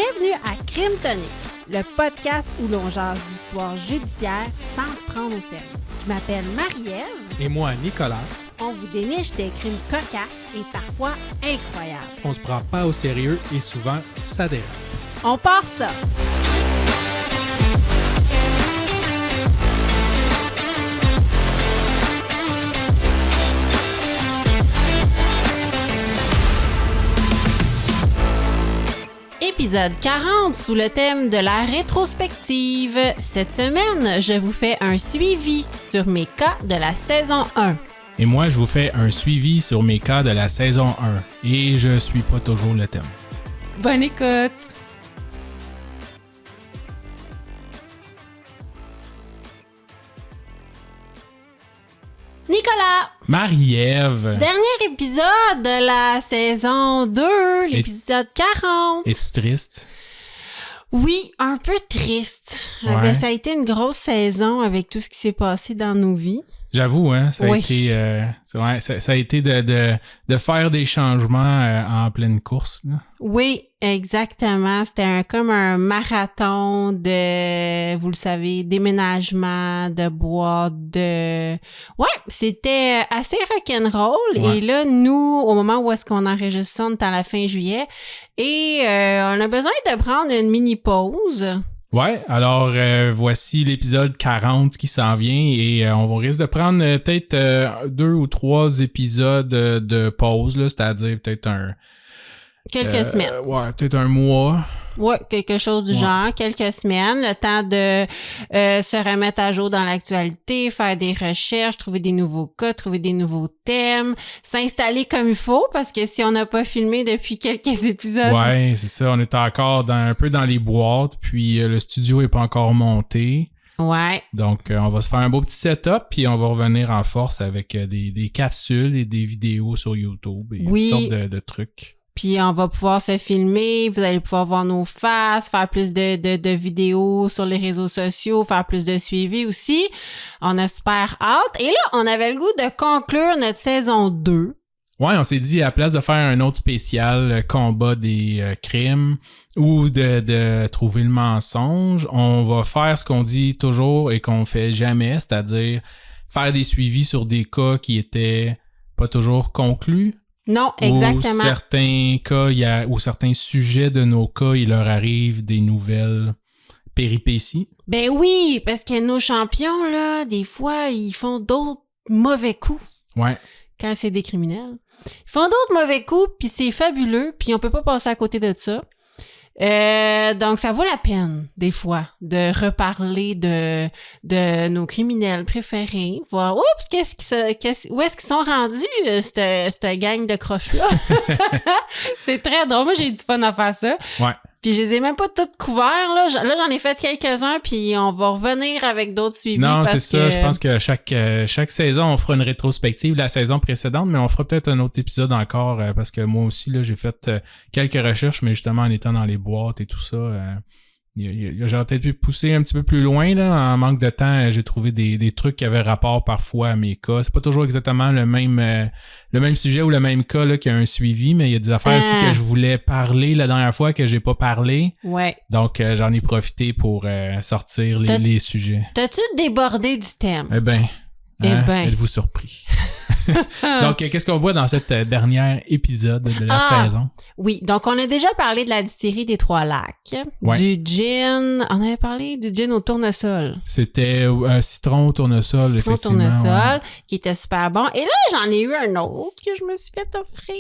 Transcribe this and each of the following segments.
Bienvenue à Crime Tonic, le podcast où l'on jase d'histoires judiciaires sans se prendre au sérieux. Je m'appelle Marie-Ève. Et moi, Nicolas. On vous déniche des crimes cocasses et parfois incroyables. On se prend pas au sérieux et souvent, ça dérape. On part ça! Épisode 40 sous le thème de la rétrospective. Cette semaine, je vous fais un suivi sur mes cas de la saison 1. Et moi, je vous fais un suivi sur mes cas de la saison 1. Et je suis pas toujours le thème. Bonne écoute! Nicolas! Marie-Ève! Dernier épisode de la saison 2, l'épisode 40. Es-tu triste? Oui, un peu triste. Ouais. Ben, ça a été une grosse saison avec tout ce qui s'est passé dans nos vies. J'avoue, hein, ça a Oui. été, ça a été de faire des changements en pleine course. Là. Oui, exactement. C'était comme un marathon de, vous le savez, déménagement, de boîtes, de... Ouais, c'était assez rock'n'roll. Ouais. Et là, nous, au moment où est-ce qu'on enregistre ça, on est à la fin juillet. Et on a besoin de prendre une mini-pause. Ouais, alors voici l'épisode 40 qui s'en vient et on risque de prendre peut-être 2 ou 3 épisodes de pause, là, c'est-à-dire peut-être Quelques semaines. Ouais, peut-être un mois. Ouais, quelque chose du Ouais. genre, quelques semaines, le temps de se remettre à jour dans l'actualité, faire des recherches, trouver des nouveaux cas, trouver des nouveaux thèmes, s'installer comme il faut, parce que si on n'a pas filmé depuis quelques épisodes... Ouais, c'est ça, on est encore un peu dans les boîtes, puis le studio est pas encore monté. Ouais. Donc, on va se faire un beau petit setup, puis on va revenir en force avec des capsules et des vidéos sur YouTube et Oui. toutes sortes de trucs. Puis on va pouvoir se filmer, vous allez pouvoir voir nos faces, faire plus de vidéos sur les réseaux sociaux, faire plus de suivi aussi. On a super hâte. Et là, on avait le goût de conclure notre saison 2. Ouais, on s'est dit, à la place de faire un autre spécial combat des crimes ou de trouver le mensonge, on va faire ce qu'on dit toujours et qu'on fait jamais, c'est-à-dire faire des suivis sur des cas qui étaient pas toujours conclus. Non, Ou exactement. certains cas, ou certains sujets de nos cas, il leur arrive des nouvelles péripéties. Ben oui, parce que nos champions, là, des fois, ils font d'autres mauvais coups Ouais. quand c'est des criminels. Ils font d'autres mauvais coups, puis c'est fabuleux, puis on peut pas passer à côté de ça. Donc, ça vaut la peine, des fois, de reparler de nos criminels préférés, voir, oups, où est-ce qu'ils sont rendus, cette gang de croches-là. C'est très drôle. Moi, j'ai eu du fun à faire ça. Ouais. Puis je les ai même pas toutes couverts, là. Là, j'en ai fait quelques-uns, puis on va revenir avec d'autres suivis. Non, parce c'est ça. que... Je pense que chaque saison, on fera une rétrospective de la saison précédente, mais on fera peut-être un autre épisode encore parce que moi aussi, là, j'ai fait quelques recherches, mais justement en étant dans les boîtes et tout ça, j'aurais peut-être pu pousser un petit peu plus loin, là. En manque de temps, j'ai trouvé des trucs qui avaient rapport parfois à mes cas. C'est pas toujours exactement le même sujet ou le même cas là, qui a un suivi, mais il y a des affaires aussi que je voulais parler la dernière fois que j'ai pas parlé. Ouais. Donc, j'en ai profité pour sortir les sujets. T'as-tu débordé du thème? Eh ben, Eh ben. êtes-vous surpris? Donc, qu'est-ce qu'on voit dans cette dernière épisode de la saison? Oui, donc on a déjà parlé de la distillerie des Trois-Lacs, Ouais. du gin, on avait parlé du gin au tournesol. C'était citron au tournesol, Citron effectivement. tournesol, Ouais. qui était super bon. Et là, j'en ai eu un autre que je me suis fait offrir,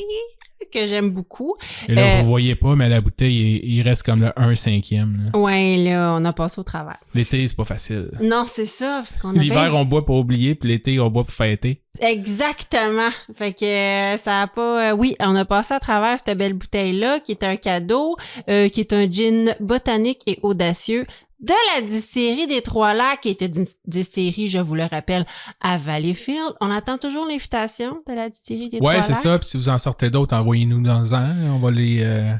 que j'aime beaucoup. Et là, vous voyez pas, mais la bouteille, il reste comme le 1/5. Là. Ouais, là, on a passé au travers. L'été, c'est pas facile. Non, c'est ça, parce qu'on a L'hiver, on boit pour oublier, puis l'été, on boit pour fêter. Exactement. Fait que ça a pas... oui, on a passé à travers cette belle bouteille-là, qui est un cadeau, qui est un gin botanique et audacieux de la distillerie des Trois-Lacs, qui est une distillerie, je vous le rappelle, à Valleyfield. On attend toujours l'invitation de la distillerie des Ouais, Trois-Lacs. c'est ça. Puis si vous en sortez d'autres, envoyez-nous dans un. On va les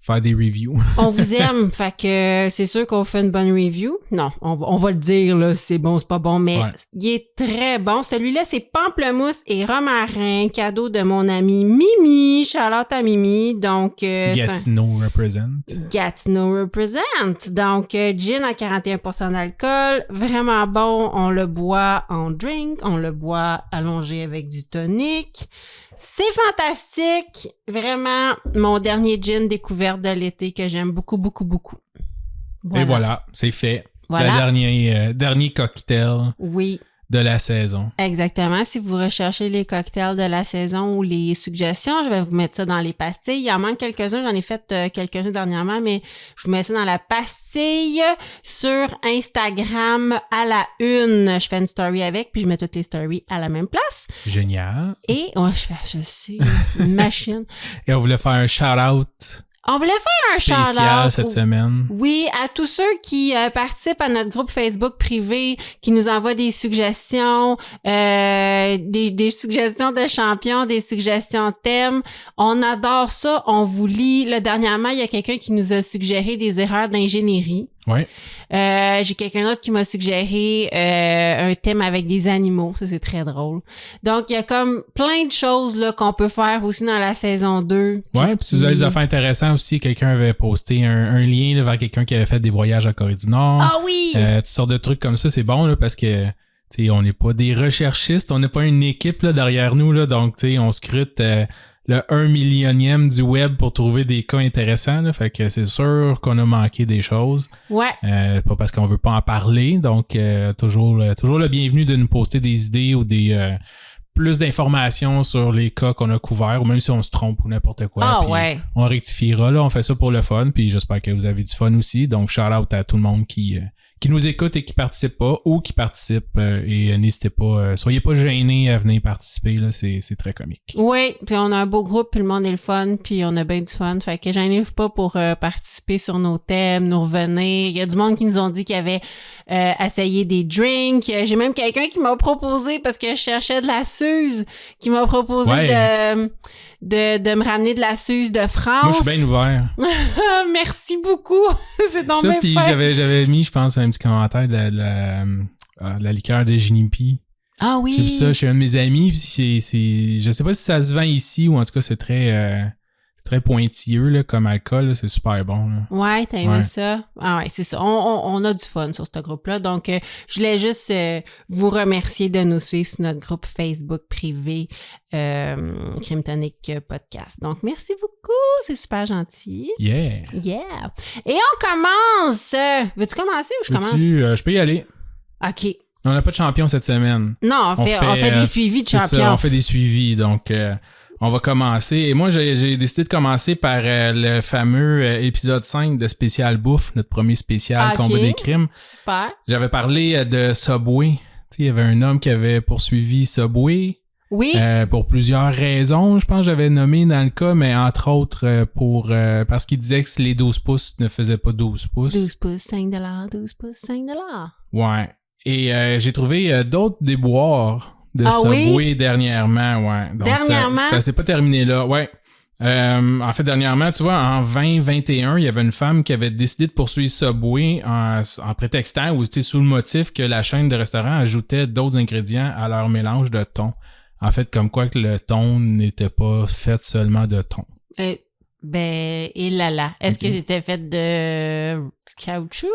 faire des reviews. On vous aime, fait que c'est sûr qu'on fait une bonne review. Non, on va le dire, là, c'est bon, c'est pas bon, mais il est très bon. Celui-là, c'est pamplemousse et romarin, cadeau de mon ami Mimi. Shout-out à Mimi. Donc, Gatineau represent. Gatineau represent. Donc, gin à 41% d'alcool. Vraiment bon. On le boit en drink. On le boit allongé avec du tonic. C'est fantastique. Vraiment, mon dernier gin découverte de l'été que j'aime beaucoup, beaucoup, beaucoup. Voilà. Et voilà, c'est fait. Voilà. Le dernier cocktail. Oui. De la saison. Exactement. Si vous recherchez les cocktails de la saison ou les suggestions, je vais vous mettre ça dans les pastilles. Il en manque quelques-uns. J'en ai fait quelques-uns dernièrement, mais je vous mets ça dans la pastille sur Instagram à la une. Je fais une story avec, puis je mets toutes les stories à la même place. Génial. Et, je sais, une machine. Et on voulait faire un shout-out. On voulait faire un spécial cette semaine. Oui, à tous ceux qui participent à notre groupe Facebook privé, qui nous envoient des suggestions, des suggestions de champions, des suggestions de thèmes. On adore ça, on vous lit. Dernièrement, il y a quelqu'un qui nous a suggéré des erreurs d'ingénierie. Oui. J'ai quelqu'un d'autre qui m'a suggéré un thème avec des animaux. Ça, c'est très drôle. Donc, il y a comme plein de choses là qu'on peut faire aussi dans la saison 2. Ouais, puis si vous avez des affaires intéressantes aussi, quelqu'un avait posté un lien là, vers quelqu'un qui avait fait des voyages en Corée du Nord. Ah oui! Toutes sortes de trucs comme ça, c'est bon là, parce que on n'est pas des recherchistes, on n'est pas une équipe là, derrière nous, là, donc on scrute le 1 millionième du web pour trouver des cas intéressants. Là, fait que c'est sûr qu'on a manqué des choses. Ouais. Pas parce qu'on veut pas en parler. Donc, toujours le bienvenu de nous poster des idées ou des plus d'informations sur les cas qu'on a couverts, ou même si on se trompe ou n'importe quoi. Ah puis ouais. On rectifiera. Là, on fait ça pour le fun. Puis j'espère que vous avez du fun aussi. Donc, shout out à tout le monde qui nous écoute et qui participe pas ou qui participe et n'hésitez pas, soyez pas gênés à venir participer, là, c'est très comique. Oui, puis on a un beau groupe, puis le monde est le fun, puis on a bien du fun, fait que gênez-vous pas pour participer sur nos thèmes, nous revenir. Il y a du monde qui nous ont dit qu'il y avait essayé des drinks. J'ai même quelqu'un qui m'a proposé, parce que je cherchais de la Suze, qui m'a proposé de me ramener de la Suze de France. Moi, je suis bien ouvert. Merci beaucoup. C'est donc ça, bien puis fait. j'avais mis, je pense, un petit commentaire de la liqueur de Junipi. Ah oui. J'ai vu ça chez un de mes amis. Je sais pas si ça se vend ici ou en tout cas c'est très pointilleux là, comme alcool. Là, c'est super bon. Là. Ouais, t'as aimé ça? Ah ouais, c'est ça. On a du fun sur ce groupe-là. Donc, je voulais juste vous remercier de nous suivre sur notre groupe Facebook privé Crime Tonic Podcast. Donc, merci beaucoup. C'est super gentil. Yeah. Yeah. Et on commence. Veux-tu commencer ou je commence? Je peux y aller. OK. On n'a pas de champion cette semaine. Non, on fait des suivis de champions. Ça, on fait des suivis. Donc, on va commencer. Et moi, j'ai décidé de commencer par le fameux épisode 5 de Spécial Bouffe, notre premier spécial Combat des crimes. Super. J'avais parlé de Subway. Il y avait un homme qui avait poursuivi Subway. Oui. Pour plusieurs raisons, je pense que j'avais nommé dans le cas, mais entre autres parce qu'il disait que les 12 pouces ne faisaient pas 12 pouces. 12 pouces, 5 $, 12 pouces, 5 $. Ouais. Et j'ai trouvé d'autres déboires de Subway dernièrement, ouais. Donc, dernièrement? Ça s'est pas terminé là, ouais. En fait, dernièrement, tu vois, en 2021, il y avait une femme qui avait décidé de poursuivre Subway en prétextant ou sous le motif que la chaîne de restaurants ajoutait d'autres ingrédients à leur mélange de thon. En fait, comme quoi que le thon n'était pas fait seulement de thon. Et là. Est-ce que c'était fait de caoutchouc?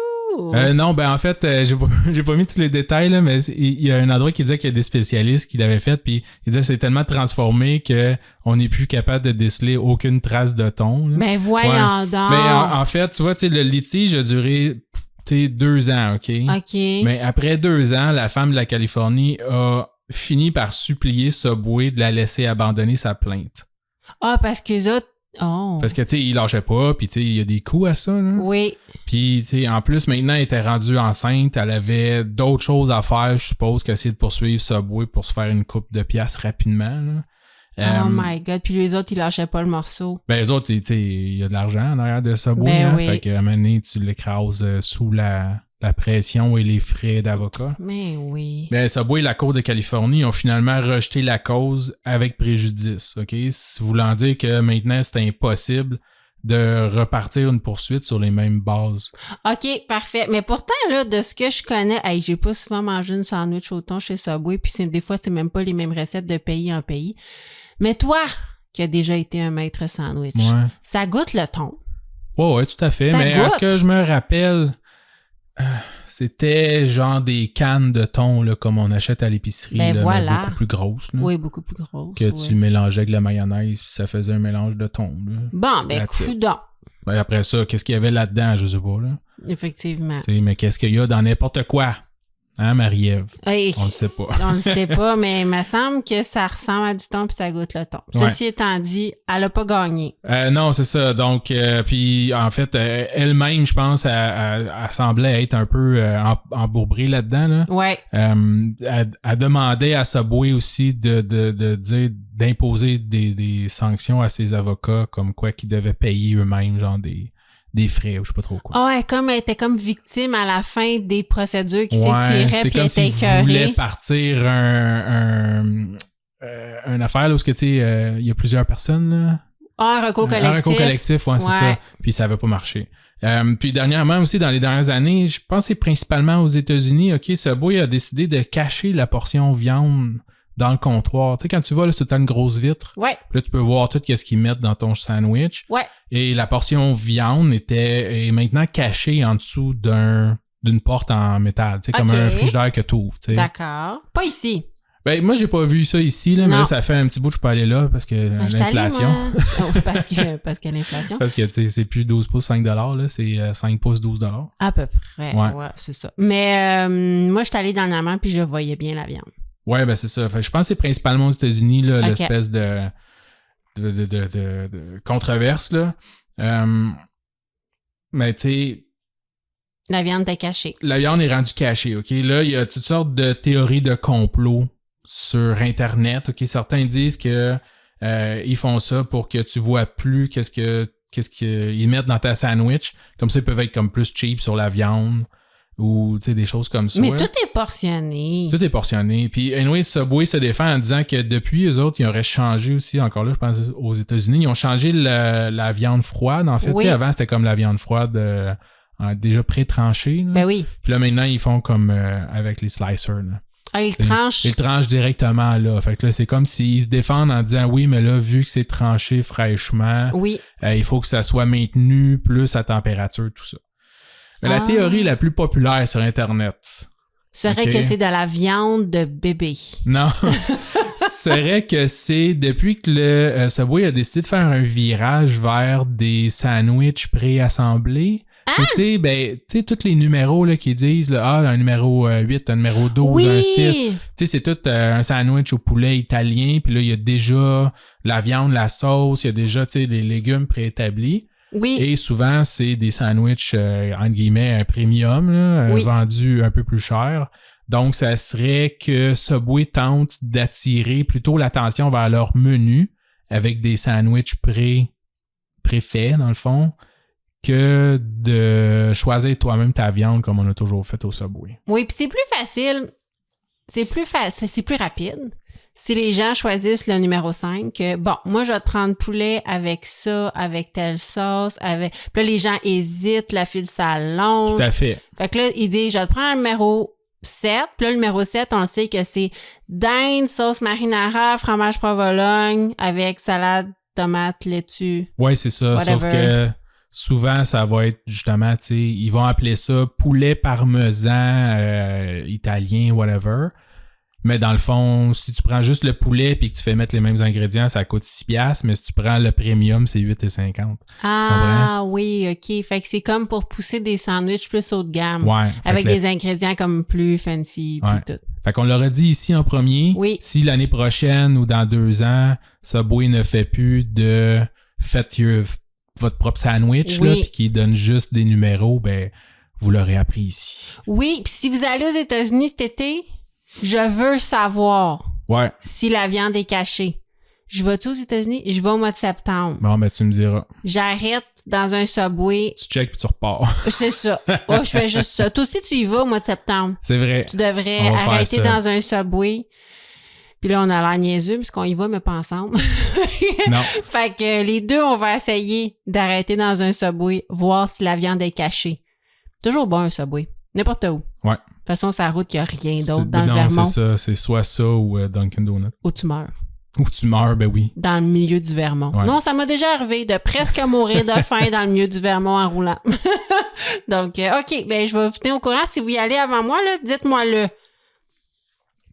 Non, en fait, j'ai pas mis tous les détails, là, mais il y a un endroit qui disait qu'il y a des spécialistes qui l'avaient fait, puis il disait que c'est tellement transformé que on n'est plus capable de déceler aucune trace de thon. Là. Mais voyons donc! Mais en fait, tu vois, le litige a duré 2 ans, OK? OK. Mais après 2 ans, la femme de la Californie a fini par supplier Subway de la laisser abandonner sa plainte. Ah, parce qu'eux autres... Oh. Parce que, il lâchait pas, puis il y a des coûts à ça, là. Oui. Puis, en plus, maintenant, elle était rendue enceinte, elle avait d'autres choses à faire, je suppose, qu'essayer de poursuivre Subway pour se faire une coupe de piastres rapidement, là. Oh my God. Puis les autres, ils lâchaient pas le morceau. Les autres, il y a de l'argent en arrière de Subway, oui. Fait qu'à un moment donné, tu l'écrases sous la pression et les frais d'avocat. Mais oui. Mais Subway et la Cour de Californie ont finalement rejeté la cause avec préjudice, OK? Voulant dire que maintenant, c'est impossible de repartir une poursuite sur les mêmes bases. OK, parfait. Mais pourtant, là, de ce que je connais, j'ai pas souvent mangé une sandwich au thon chez Subway, puis des fois, c'est même pas les mêmes recettes de pays en pays. Mais toi, qui as déjà été un maître sandwich, ça goûte le thon. Ouais, tout à fait. Ça mais goûte. à ce que je me rappelle, c'était genre des cannes de thon là, comme on achète à l'épicerie, Ben là, voilà. mais beaucoup plus grosses. Là, Oui, beaucoup plus grosse. que tu mélangeais avec de la mayonnaise puis ça faisait un mélange de thon. Là. Bon, ben That's it. coudonc. Ben, après ça, qu'est-ce qu'il y avait là-dedans, je sais pas. Là. Effectivement. T'sais, mais qu'est-ce qu'il y a dans n'importe quoi? Hein, Marie-Ève? Hey, On le sait pas. On le sait pas, mais il me semble que ça ressemble à du thon puis ça goûte le thon. Ouais. Ceci étant dit, elle a pas gagné. Non, c'est ça. Donc, puis en fait, elle-même, je pense, elle semblait être un peu embourbrée là-dedans. Là. Ouais. Elle demandait à Subway aussi de dire d'imposer des sanctions à ses avocats, comme quoi qu'ils devaient payer eux-mêmes, genre des frais ou je sais pas trop quoi. Ah ouais, comme elle était comme victime à la fin des procédures qui s'étiraient c'est puis comme elle était s'ils voulaient écœurée. partir une affaire là, où tu sais, il y a plusieurs personnes là. Un recours collectif. Un recours collectif, ouais, c'est ça. Puis ça avait pas marché. Puis dernièrement aussi, dans les dernières années, je pense que c'est principalement aux États-Unis, OK, Subway a décidé de cacher la portion viande dans le comptoir. Tu sais, quand tu vas, là, c'est tout le temps une grosse vitre. Ouais. Puis là, tu peux voir tout ce qu'ils mettent dans ton sandwich. Ouais. Et la portion viande est maintenant cachée en dessous d'une porte en métal. Tu sais, comme un frigidaire que tu ouvres. D'accord. Pas ici. Ben, moi, j'ai pas vu ça ici, là, mais là, ça fait un petit bout que je peux aller là parce que l'inflation. Parce que l'inflation. Parce que, tu sais, c'est plus 12 pouces, 5 $, là, c'est 5 pouces, 12 $. À peu près. Ouais, c'est ça. Mais moi, je suis allée dernièrement puis je voyais bien la viande. Ouais, ben c'est ça. Fait que je pense que c'est principalement aux États-Unis, là, l'espèce de controverse, là. Mais tu sais... La viande est cachée. La viande est rendue cachée, OK? Là, il y a toutes sortes de théories de complot sur Internet, OK? Certains disent que ils font ça pour que tu vois plus qu'est-ce qu'ils mettent dans ta sandwich. Comme ça, ils peuvent être comme plus cheap sur la viande. Ou, tu sais, des choses comme ça. Mais tout est portionné. Tout est portionné. Puis, anyway, Subway se défend en disant que depuis, eux autres, ils auraient changé aussi, encore là, je pense, aux États-Unis, ils ont changé la viande froide. En fait, oui. Tu sais, avant, c'était comme la viande froide déjà pré-tranchée. Là. Ben oui. Puis là, maintenant, ils font comme avec les slicers. Là. Ah, ils tranchent. Ils tranchent directement, là. Fait que là, c'est comme s'ils se défendent en disant, oui, mais là, vu que c'est tranché fraîchement, oui. Il faut que ça soit maintenu plus à température, tout ça. Mais la théorie la plus populaire sur Internet serait que c'est de la viande de bébé. Non. Serait que c'est depuis que le Subway a décidé de faire un virage vers des sandwichs préassemblés. Tu sais, ben, tu sais, tous les numéros là, qui disent là, un numéro 8, un numéro 12, un 6. Tu sais, c'est tout un sandwich au poulet italien. Puis là, il y a déjà la viande, la sauce, il y a déjà, tu sais, les légumes préétablis. Oui. Et souvent, c'est des sandwichs, entre guillemets, premium, là, vendus un peu plus cher. Donc, ça serait que Subway tente d'attirer plutôt l'attention vers leur menu avec des sandwichs préfaits, dans le fond, que de choisir toi-même ta viande comme on a toujours fait au Subway. Oui, puis c'est plus facile. C'est plus rapide. Si les gens choisissent le numéro 5, que bon, moi je vais te prendre poulet avec ça, avec telle sauce, avec. Puis là, les gens hésitent, la file s'allonge. Tout à fait. Fait que là, ils disent, je vais te prendre le numéro 7. Puis là, le numéro 7, on le sait que c'est dinde, sauce marinara, fromage provolone, avec salade, tomate, laitue. Ouais, c'est ça. Whatever. Sauf que souvent, ça va être justement, tu sais, ils vont appeler ça poulet parmesan italien, whatever. Mais dans le fond, si tu prends juste le poulet puis que tu fais mettre les mêmes ingrédients, ça coûte 6$. Mais si tu prends le premium, c'est 8,50$. Ah oui, OK. Fait que c'est comme pour pousser des sandwichs plus haut de gamme. Ouais. Avec des ingrédients comme plus fancy pis tout. Fait qu'on l'aurait dit ici en premier. Oui. Si l'année prochaine ou dans 2 ans, Subway ne fait plus de faites votre propre sandwich là, puis qui donne juste des numéros, ben vous l'aurez appris ici. Oui, puis si vous allez aux États-Unis cet été, je veux savoir si la viande est cachée. Je vais-tu aux États-Unis? Je vais au mois de septembre. Bon, ben tu me diras. J'arrête dans un Subway. Tu checkes puis tu repars. C'est ça. Oh, je fais juste ça. Toi aussi, tu y vas au mois de septembre. C'est vrai. Tu devrais arrêter dans un Subway. Puis là, on a l'air niaiseux parce qu'on y va, mais pas ensemble. Non. Fait que les deux, on va essayer d'arrêter dans un Subway, voir si la viande est cachée. Toujours bon, un Subway. N'importe où. Ouais. De toute façon, c'est la route, il n'y a rien d'autre dans le Non, Vermont. c'est ça. C'est soit ça ou Dunkin' Donuts. Où tu meurs. Ou tu meurs, ben oui. Dans le milieu du Vermont. Ouais. Non, ça m'a déjà arrivé de presque mourir de faim dans le milieu du Vermont en roulant. Donc, OK, ben je vais vous tenir au courant. Si vous y allez avant moi, là, dites-moi-le.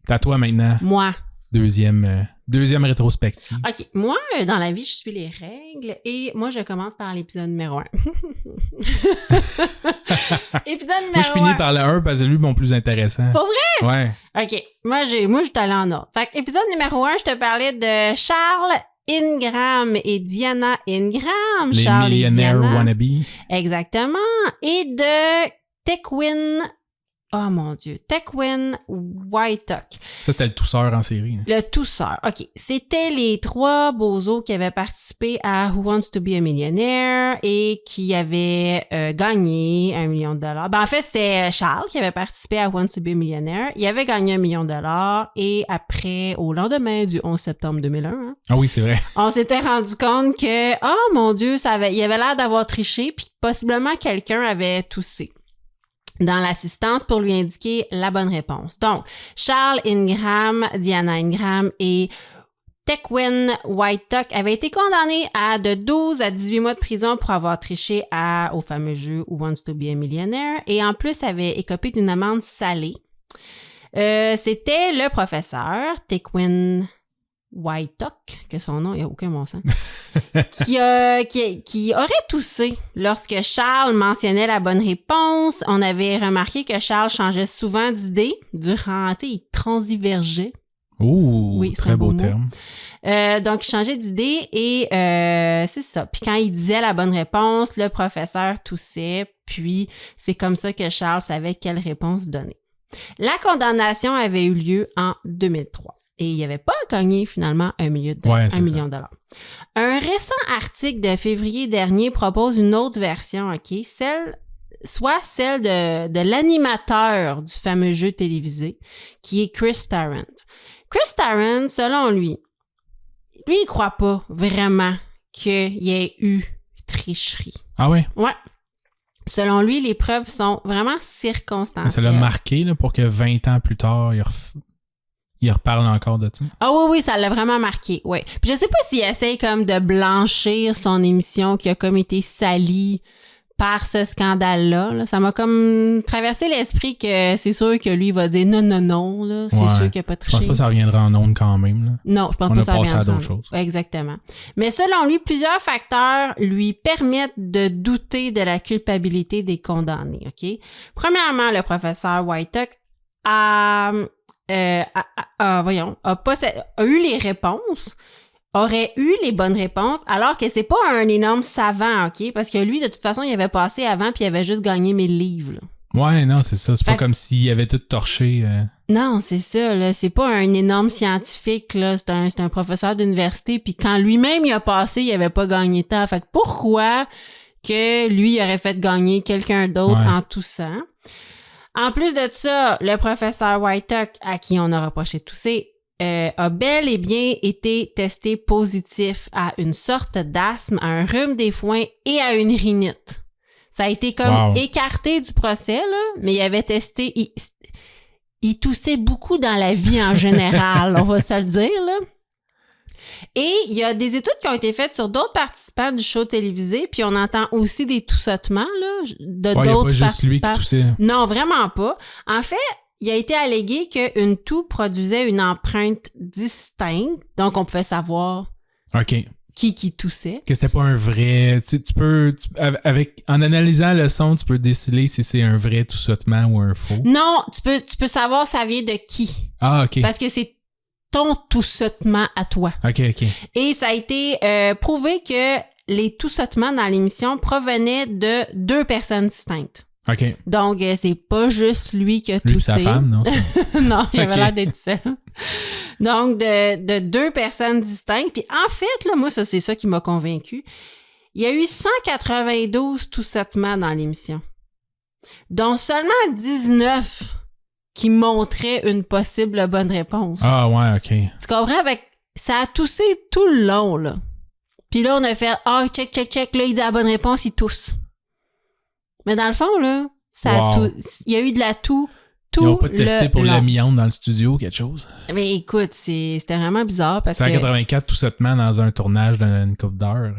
C'est à toi maintenant. Moi. Deuxième rétrospective. OK. Moi, dans la vie, je suis les règles et moi, je commence par l'épisode numéro 1. Épisode numéro 1. Moi, je finis par le 1 parce que lui, mon plus intéressant. Pour vrai? Ouais. OK. Moi, je suis allée en ordre. Fait que, épisode numéro 1, je te parlais de Charles Ingram et Diana Ingram. Les Charles millionnaires et Diana. wannabe. Exactement. Et de Tequin. Oh mon Dieu. Tequin Whitetuck. Ça, c'était le tousseur en série. Là. Le tousseur. OK. C'était les 3 bozos qui avaient participé à Who Wants to be a Millionaire et qui avaient gagné $1 million. Ben, en fait, c'était Charles qui avait participé à Who Wants to be a Millionaire. Il avait gagné $1 million et après, au lendemain du 11 septembre 2001, hein, Ah oui, c'est vrai. on s'était rendu compte que, oh mon Dieu, il avait l'air d'avoir triché puis possiblement quelqu'un avait toussé dans l'assistance pour lui indiquer la bonne réponse. Donc, Charles Ingram, Diana Ingram et Tequin Whitetuck avaient été condamnés à de 12 à 18 mois de prison pour avoir triché au fameux jeu Who Wants to be a Millionaire et en plus avaient écopé d'une amende salée. C'était le professeur Tequin Whitetuck, que son nom, il n'y a aucun bon sens, qui aurait toussé lorsque Charles mentionnait la bonne réponse. On avait remarqué que Charles changeait souvent d'idée durant, tu sais, il transivergeait. Ouh, Oui, c'est très un beau beau mot. terme. Donc, il changeait d'idée et c'est ça. Puis quand il disait la bonne réponse, le professeur toussait, puis c'est comme ça que Charles savait quelle réponse donner. La condamnation avait eu lieu en 2003. Et il n'avait pas gagné finalement $1 million. Un récent article de février dernier propose une autre version, OK? Celle de l'animateur du fameux jeu télévisé, qui est Chris Tarrant. Chris Tarrant, selon lui, il croit pas vraiment qu'il y ait eu tricherie. Ah ouais? Ouais. Selon lui, les preuves sont vraiment circonstancielles. Ça l'a marqué là, pour que 20 ans plus tard, il reparle encore de ça. Ah oui, ça l'a vraiment marqué, oui. Puis je sais pas s'il essaye comme de blanchir son émission qui a comme été salie par ce scandale-là. Là. Ça m'a comme traversé l'esprit que c'est sûr que lui va dire non, là. C'est sûr qu'il n'y a pas triché. Je pense pas que ça reviendra en ondes quand même. Là. Non, je pense pas que ça reviendra. On a passé à en d'autres choses. Exactement. Mais selon lui, plusieurs facteurs lui permettent de douter de la culpabilité des condamnés, OK? Premièrement, le professeur Whitetuck a eu les réponses, aurait eu les bonnes réponses, alors que c'est pas un énorme savant, OK? Parce que lui, de toute façon, il avait passé avant puis il avait juste gagné 1000 livres, là. Ouais, non, c'est ça. C'est pas comme s'il avait tout torché. Non, c'est ça, là. C'est pas un énorme scientifique, là. C'est un professeur d'université puis quand lui-même il a passé, il avait pas gagné tant. Fait que pourquoi que lui il aurait fait gagner quelqu'un d'autre en toussant? En plus de ça, le professeur Whitetuck, à qui on a reproché de tousser, a bel et bien été testé positif à une sorte d'asthme, à un rhume des foins et à une rhinite. Ça a été comme écarté du procès, là, mais il avait testé... Il toussait beaucoup dans la vie en général, on va se le dire, là. Et il y a des études qui ont été faites sur d'autres participants du show télévisé, puis on entend aussi des toussotements là, de d'autres participants. Juste lui qui toussait. Non, vraiment pas. En fait, il a été allégué qu'une toux produisait une empreinte distincte, donc on pouvait savoir qui toussait. Que c'était pas un vrai... en analysant le son, tu peux déceler si c'est un vrai toussotement ou un faux. Non, tu peux savoir ça vient de qui. Ah, OK. Parce que c'est ton toussotement à toi. OK. Et ça a été prouvé que les toussotements dans l'émission provenaient de 2 personnes distinctes. OK. Donc, c'est pas juste lui qui a toussé. Lui et sa femme, non? Non, il avait l'air d'être seul. Donc, de 2 personnes distinctes. Puis en fait, là, moi, c'est ça qui m'a convaincu. Il y a eu 192 toussotements dans l'émission, dont seulement 19 qui montrait une possible bonne réponse. Ah ouais, OK. Tu comprends? Ça a toussé tout le long, là. Puis là, on a fait « Ah, check. » Là, il dit la bonne réponse, il tousse. Mais dans le fond, là, il y a eu de la toux tout Ils n'ont pas testé pour long. l'amiante dans le studio, quelque chose? Mais écoute, c'était vraiment bizarre parce c'est que... en 84, tout simplement, dans un tournage d'une couple d'heures.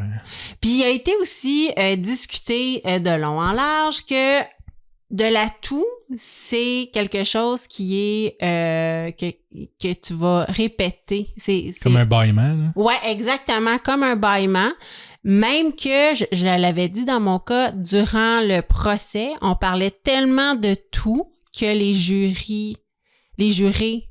Puis il a été aussi discuté de long en large que de la toux, c'est quelque chose qui est que tu vas répéter. C'est comme un bâillement, là. Ouais, exactement, comme un bâillement. Même que, je l'avais dit dans mon cas, durant le procès, on parlait tellement de toux que les jurés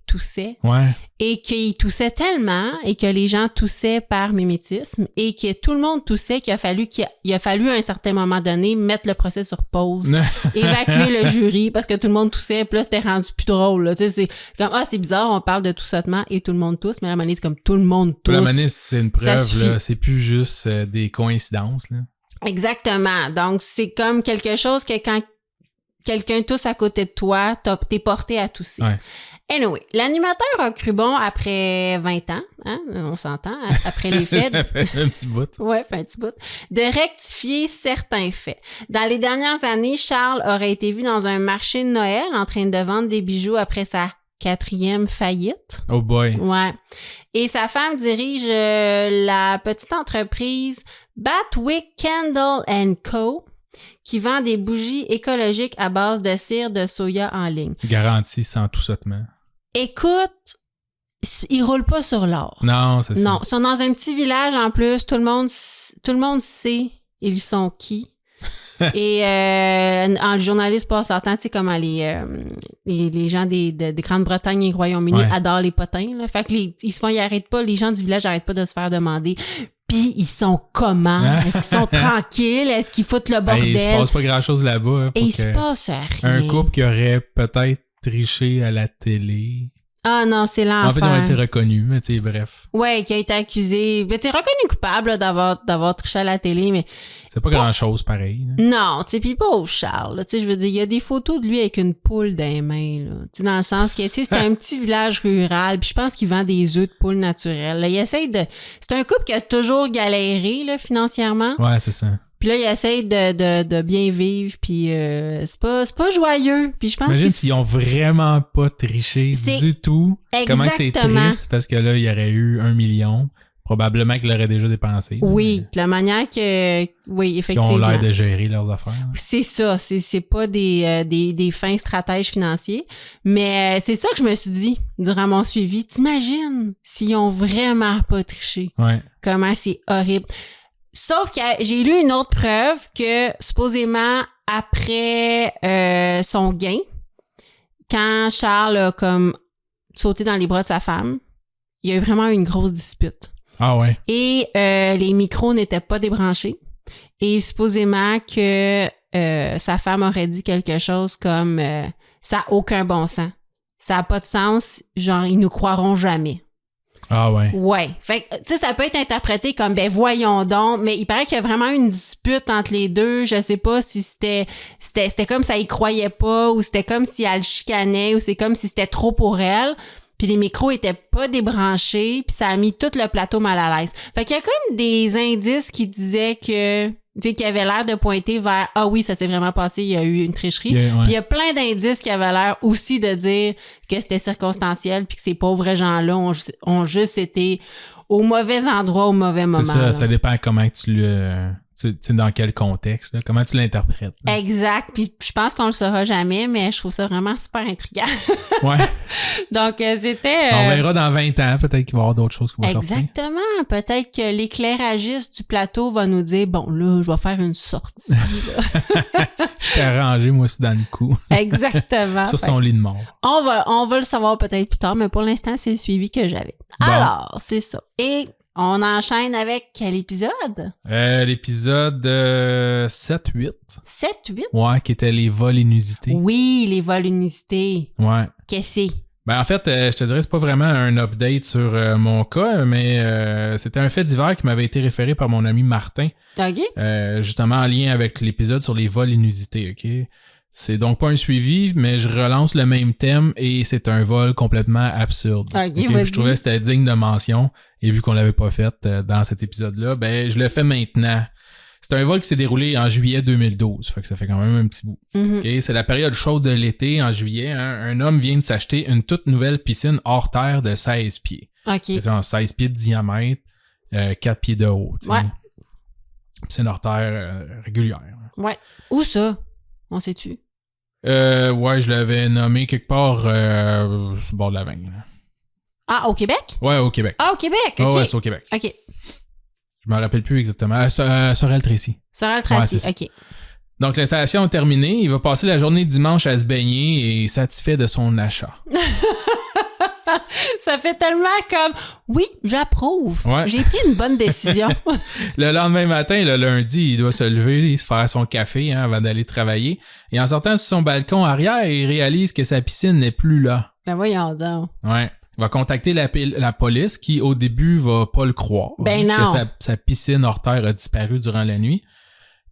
toussaient. Ouais. Et qu'ils toussaient tellement et que les gens toussaient par mimétisme et que tout le monde toussait qu'il a fallu à un certain moment donné mettre le procès sur pause, évacuer le jury parce que tout le monde toussait, puis là c'était rendu plus drôle, là. Tu sais, c'est comme c'est bizarre, on parle de toussotement et tout le monde tousse, mais la manée c'est comme tout le monde tousse. La manée c'est une preuve, là, c'est plus juste des coïncidences, là. Exactement. Donc c'est comme quelque chose que quand quelqu'un tousse à côté de toi, t'es porté à tousser. Ouais. Anyway, l'animateur a cru bon après 20 ans, hein, on s'entend, après les faits. Ça fait un petit bout. Ouais, fait un petit bout. De rectifier certains faits. Dans les dernières années, Charles aurait été vu dans un marché de Noël en train de vendre des bijoux après sa 4e faillite. Oh boy. Ouais. Et sa femme dirige la petite entreprise Batwick Candle & Co., qui vend des bougies écologiques à base de cire de soya en ligne. Garantie sans tout sautement. Écoute, ils roulent pas sur l'or. Non, c'est ça. Non, ils sont dans un petit village en plus. Tout le monde sait ils sont qui. Et le journaliste passe leur temps, tu sais, comment les gens de Grande-Bretagne et Royaume-Uni adorent les potins. Là. Fait que ils arrêtent pas, les gens du village arrêtent pas de se faire demander. Puis ils sont comment? Est-ce qu'ils sont tranquilles? Est-ce qu'ils foutent le bordel? Il se passe pas grand-chose là-bas. Hein, et il se passe rien. Un couple qui aurait peut-être triché à la télé. Ah non, c'est l'enfer. En fait, ils ont été reconnus, mais tu sais, bref. Ouais, qui a été accusé. Mais t'es reconnu coupable là, d'avoir triché à la télé, mais... C'est pas grand-chose pareil. Là. Non, tu sais, pis pauvre Charles, tu sais, je veux dire, il y a des photos de lui avec une poule dans les mains, là. Tu sais, dans le sens que, tu sais, c'est un petit village rural, puis je pense qu'il vend des œufs de poule naturels. Là, il essaye de... C'est un couple qui a toujours galéré, là, financièrement. Ouais, c'est ça. Puis là, il essaie de bien vivre, puis c'est pas joyeux. Puis je pense Imagine s'ils ont vraiment pas triché du tout. Exactement. Comment que c'est triste, parce que là, il y aurait eu 1 million. Probablement qu'ils l'auraient déjà dépensé. Oui, de la manière que... Oui, effectivement. Qui ont l'air de gérer leurs affaires. C'est ça, c'est pas des fins stratèges financiers. Mais c'est ça que je me suis dit durant mon suivi. T'imagines s'ils ont vraiment pas triché. Ouais. Comment c'est horrible. Sauf que j'ai lu une autre preuve que, supposément, après son gain, quand Charles a comme sauté dans les bras de sa femme, il y a eu vraiment une grosse dispute. Ah ouais. Et les micros n'étaient pas débranchés. Et supposément que sa femme aurait dit quelque chose comme ça n'a aucun bon sens. Ça n'a pas de sens, genre ils nous croiront jamais. Ah ouais. Ouais. Fait que, tu sais, ça peut être interprété comme, ben voyons donc, mais il paraît qu'il y a vraiment une dispute entre les deux. Je sais pas si c'était comme ça, il croyait pas, ou c'était comme si elle le chicanait, ou c'est comme si c'était trop pour elle. Puis les micros étaient pas débranchés, puis ça a mis tout le plateau mal à l'aise. Fait qu'il y a comme des indices qui disaient que, tu sais, qui avaient l'air de pointer vers « Ah oui, ça s'est vraiment passé, il y a eu une tricherie. » Puis il y a plein d'indices qui avaient l'air aussi de dire que c'était circonstanciel puis que ces pauvres gens-là ont juste été au mauvais endroit, au mauvais moment. C'est ça, là. ça dépend comment tu le... Tu sais, dans quel contexte, là, comment tu l'interprètes. Là. Exact. Puis je pense qu'on le saura jamais, mais je trouve ça vraiment super intriguant. Ouais. Donc, c'était... On verra dans 20 ans, peut-être qu'il va y avoir d'autres choses qui vont sortir. Exactement. Peut-être que l'éclairagiste du plateau va nous dire, bon, là, je vais faire une sortie. Là. Je t'ai arrangé, moi aussi, dans le coup. Exactement. Sur son lit de mort. On va le savoir peut-être plus tard, mais pour l'instant, c'est le suivi que j'avais. Bon. Alors, c'est ça. Et... on enchaîne avec quel épisode? L'épisode 7-8. 7-8? Ouais, qui était les vols inusités. Oui, les vols inusités. Ouais. Qu'est-ce que c'est? Ben en fait, je te dirais, c'est pas vraiment un update sur mon cas, mais c'était un fait divers qui m'avait été référé par mon ami Martin. OK. Justement en lien avec l'épisode sur les vols inusités, OK? C'est donc pas un suivi, mais je relance le même thème et c'est un vol complètement absurde. Ok, Je trouvais que c'était digne de mention et vu qu'on l'avait pas fait dans cet épisode-là, ben je le fais maintenant. C'est un vol qui s'est déroulé en juillet 2012, fait que ça fait quand même un petit bout. Okay, c'est la période chaude de l'été, en juillet. Hein, un homme vient de s'acheter une toute nouvelle piscine hors terre de 16 pieds. OK. C'est 16 pieds de diamètre, 4 pieds de haut. Ouais. Piscine hors terre régulière. Ouais. Où ça? On sait-tu? Ouais, je l'avais nommé quelque part sur le bord de la Vigne. Ah, au Québec? Ouais, au Québec. Ah, au Québec, OK. Ouais, c'est au Québec. OK. Je me rappelle plus exactement. Sorel-Tracy. Sorel-Tracy, ouais, OK. Donc, l'installation est terminée. Il va passer la journée de dimanche à se baigner et satisfait de son achat. Ça fait tellement comme oui, j'approuve. Ouais. J'ai pris une bonne décision. Le lendemain matin, le lundi, il doit se lever, se faire son café avant d'aller travailler. Et en sortant sur son balcon arrière, il réalise que sa piscine n'est plus là. Ben voyons donc. Ouais. Il va contacter la police qui, au début, va pas le croire. Ben non. Que sa piscine hors terre a disparu durant la nuit.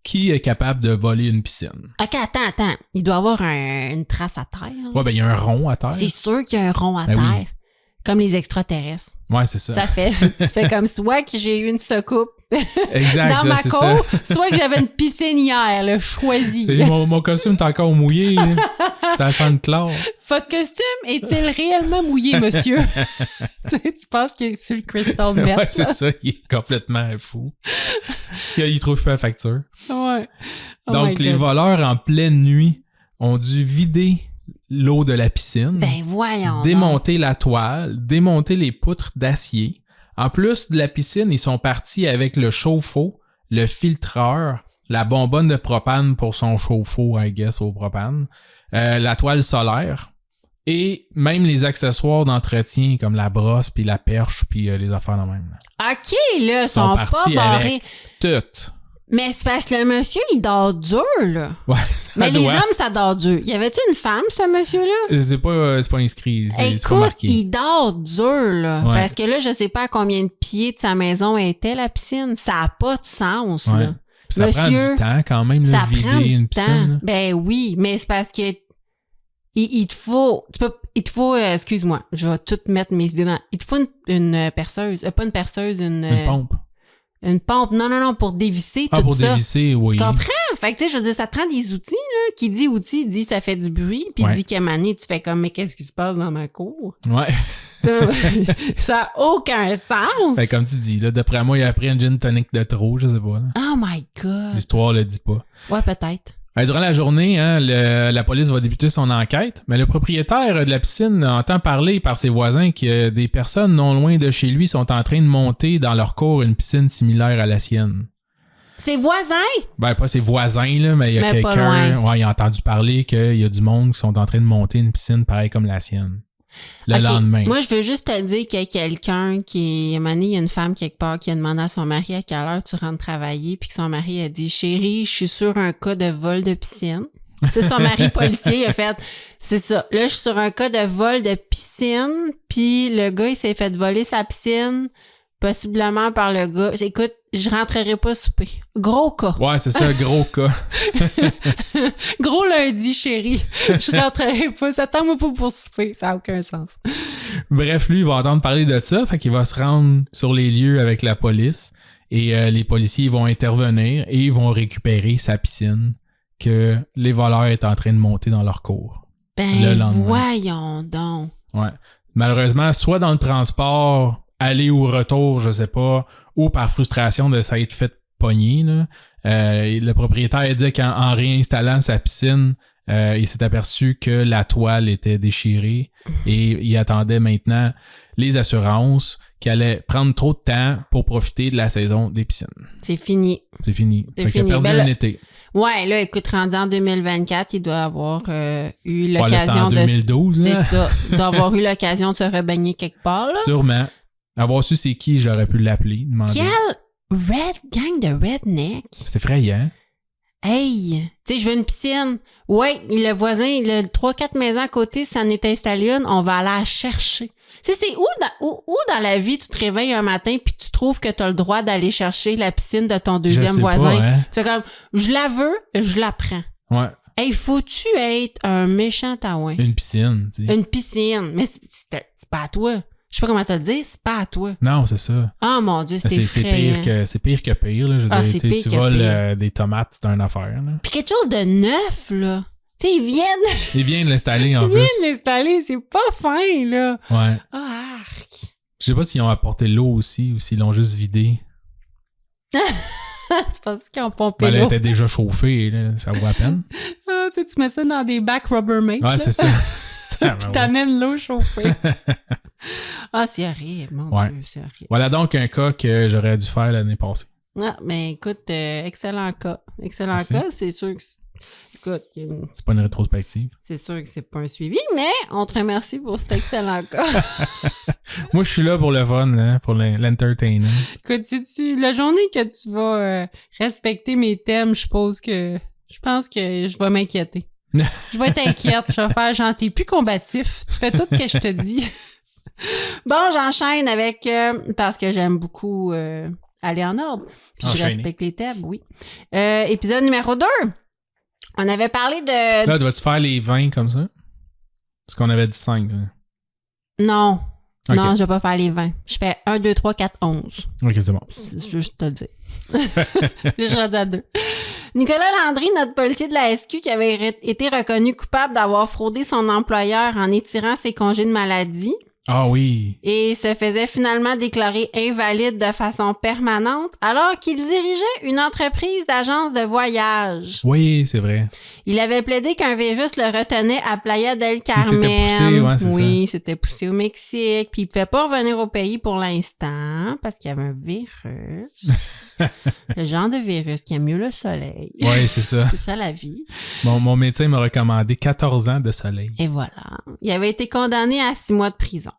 Qui est capable de voler une piscine? OK, attends. Il doit avoir une trace à terre. Ouais, ben il y a un rond à terre. C'est sûr qu'il y a un rond à terre. Oui. Comme les extraterrestres. Ouais, c'est ça. Ça fait comme soit que j'ai eu une secoupe exact, dans ma c'est cour, ça. soit que j'avais une piscine hier, là, choisie. Mon costume est encore mouillé. Ça sent le chlore. Votre costume est-il réellement mouillé, monsieur? Tu penses que c'est le crystal meth? Ouais, c'est ça. Il est complètement fou. Il trouve pas la facture. Ouais. Oh donc, les voleurs, en pleine nuit, ont dû vider l'eau de la piscine. Ben voyons. Démonter la toile, démonter les poutres d'acier. En plus de la piscine, ils sont partis avec le chauffe-eau, le filtreur, la bonbonne de propane pour son chauffe-eau, I guess, au propane, la toile solaire et même les accessoires d'entretien comme la brosse puis la perche puis les affaires de même. OK, là, ils sont pas barrés. Tout. Mais c'est parce que le monsieur, il dort dur, là. Ouais, mais les hommes, ça dort dur. Y avait-tu une femme, ce monsieur-là? C'est pas inscrit. C'est Écoute, pas marqué. il dort dur, là. Ouais. Parce que là, je sais pas à combien de pieds de sa maison était la piscine. Ça a pas de sens, ouais. là. Ça monsieur, prend du temps quand même, de vider une piscine. Là. Ben oui, mais c'est parce que il te faut... excuse-moi, je vais tout mettre mes idées dans... Il te faut une perceuse. Pas une perceuse, une pompe. Une pompe. Non, pour dévisser tout ça. Ah, pour dévisser, oui. Tu comprends? Fait que, tu sais, je veux dire, ça te prend des outils, là. Qui dit outils, dit ça fait du bruit. Puis dit qu'à mané, tu fais comme, mais qu'est-ce qui se passe dans ma cour? Ouais. Ça n'a aucun sens. Fait comme tu dis, là, d'après moi, il a pris un gin tonic de trop, je sais pas. Là. Oh my God. L'histoire le dit pas. Ouais, peut-être. Durant la journée, hein, la police va débuter son enquête, mais le propriétaire de la piscine entend parler par ses voisins que des personnes non loin de chez lui sont en train de monter dans leur cour une piscine similaire à la sienne. Ses voisins? Ben, pas ses voisins, là, mais il y a quelqu'un... Ouais, il a entendu parler qu'il y a du monde qui sont en train de monter une piscine pareille comme la sienne. Le lendemain. Moi, je veux juste te dire qu'il y a quelqu'un qui... À un moment donné, il y a une femme quelque part qui a demandé à son mari à quelle heure tu rentres travailler, puis que son mari a dit « Chérie, je suis sur un cas de vol de piscine. » Tu sais, son mari policier, il a fait « C'est ça. Là, je suis sur un cas de vol de piscine, puis le gars, il s'est fait voler sa piscine, possiblement par le gars. Écoute, je rentrerai pas souper. Gros cas. » Ouais, c'est ça, gros cas. Gros lundi, chérie. Je rentrerai pas. Ça tombe pas pour souper. Ça n'a aucun sens. Bref, lui, il va entendre parler de ça. Fait qu'il va se rendre sur les lieux avec la police. Et les policiers vont intervenir et ils vont récupérer sa piscine que les voleurs étaient en train de monter dans leur cour. Ben, voyons donc. Ouais. Malheureusement, soit dans le transport, aller ou retour, je sais pas, ou par frustration de s'être fait pogner, là. Le propriétaire dit qu'en réinstallant sa piscine, il s'est aperçu que la toile était déchirée et il attendait maintenant les assurances qui allaient prendre trop de temps pour profiter de la saison des piscines. C'est fini. C'est fini. Fait qu'il a perdu un été. Ouais, là, écoute, rendu en 2024, il doit avoir eu l'occasion en 2012, de... là. C'est ça. Il doit avoir eu l'occasion de se rebaigner quelque part, là. Sûrement. Avoir su c'est qui, j'aurais pu l'appeler, demander. Quelle gang de redneck. C'est effrayant. Hey, tu sais, je veux une piscine. Ouais, le voisin, le 3-4 maisons à côté, ça en est installé une, on va aller la chercher. Tu sais, c'est où dans la vie tu te réveilles un matin puis tu trouves que tu as le droit d'aller chercher la piscine de ton deuxième voisin. Pas, hein? Tu fais comme, je la veux, je la prends. Ouais. Hey, faut-tu être un méchant taouin? Une piscine, tu sais. Une piscine. Mais c'est pas à toi. Je sais pas comment te le dire, c'est pas à toi. Non, c'est ça. Oh mon Dieu, c'était effrayant. C'est pire que pire, là. Je veux dire, c'est pire tu que voles pire. des tomates, c'est une affaire, là. Puis quelque chose de neuf, là. Tu sais, ils viennent l'installer en plus. l'installer, c'est pas fin, là. Ouais. Ah, arc. Je sais pas s'ils ont apporté l'eau aussi ou s'ils l'ont juste vidé. Tu penses qu'ils ont pompé Elle l'eau? était déjà chauffée, là, ça vaut la peine. Ah, tu sais, tu mets ça dans des bacs Rubbermaid, Ouais, là. c'est ça. Puis t'amènes l'eau chauffée. Ah, c'est horrible, mon Ouais. Dieu, c'est horrible. Voilà donc un cas que j'aurais dû faire l'année passée. Ah, mais écoute, excellent cas. Excellent Merci. cas, c'est sûr que... Écoute, C'est pas une rétrospective. c'est sûr que c'est pas un suivi, mais on te remercie pour cet excellent cas. Moi, je suis là pour le fun, hein, pour l'entertainment. Écoute, sais-tu, la journée que tu vas respecter mes thèmes, je pense que je vais m'inquiéter. Je vais être inquiète, je vais faire genre, t'es plus combatif, tu fais tout ce que je te dis. Bon, j'enchaîne avec, parce que j'aime beaucoup aller en ordre, puis je Enchaîner. respecte les thèmes, oui. Épisode numéro 2. On avait parlé de... Là, dois-tu faire les 20 comme ça? Parce qu'on avait dit 5. Là. Non. Ok. Non, je vais pas faire les 20. Je fais 1, 2, 3, 4, 11. Ok, c'est bon. C'est juste te le dire. Là, je rendu à 2. Nicolas Landry, notre policier de la SQ qui avait été reconnu coupable d'avoir fraudé son employeur en étirant ses congés de maladie Ah oui. et se faisait finalement déclarer invalide de façon permanente alors qu'il dirigeait une entreprise d'agence de voyage. Oui, c'est vrai. Il avait plaidé qu'un virus le retenait à Playa del Carmen. s'était poussé, ouais, c'est oui, c'était poussé au Mexique. Puis il ne pouvait pas revenir au pays pour l'instant parce qu'il y avait un virus. Le genre de virus qui aime mieux le soleil. Oui, c'est ça. C'est ça la vie. Mon médecin m'a recommandé 14 ans de soleil. Et voilà. Il avait été condamné à 6 mois de prison.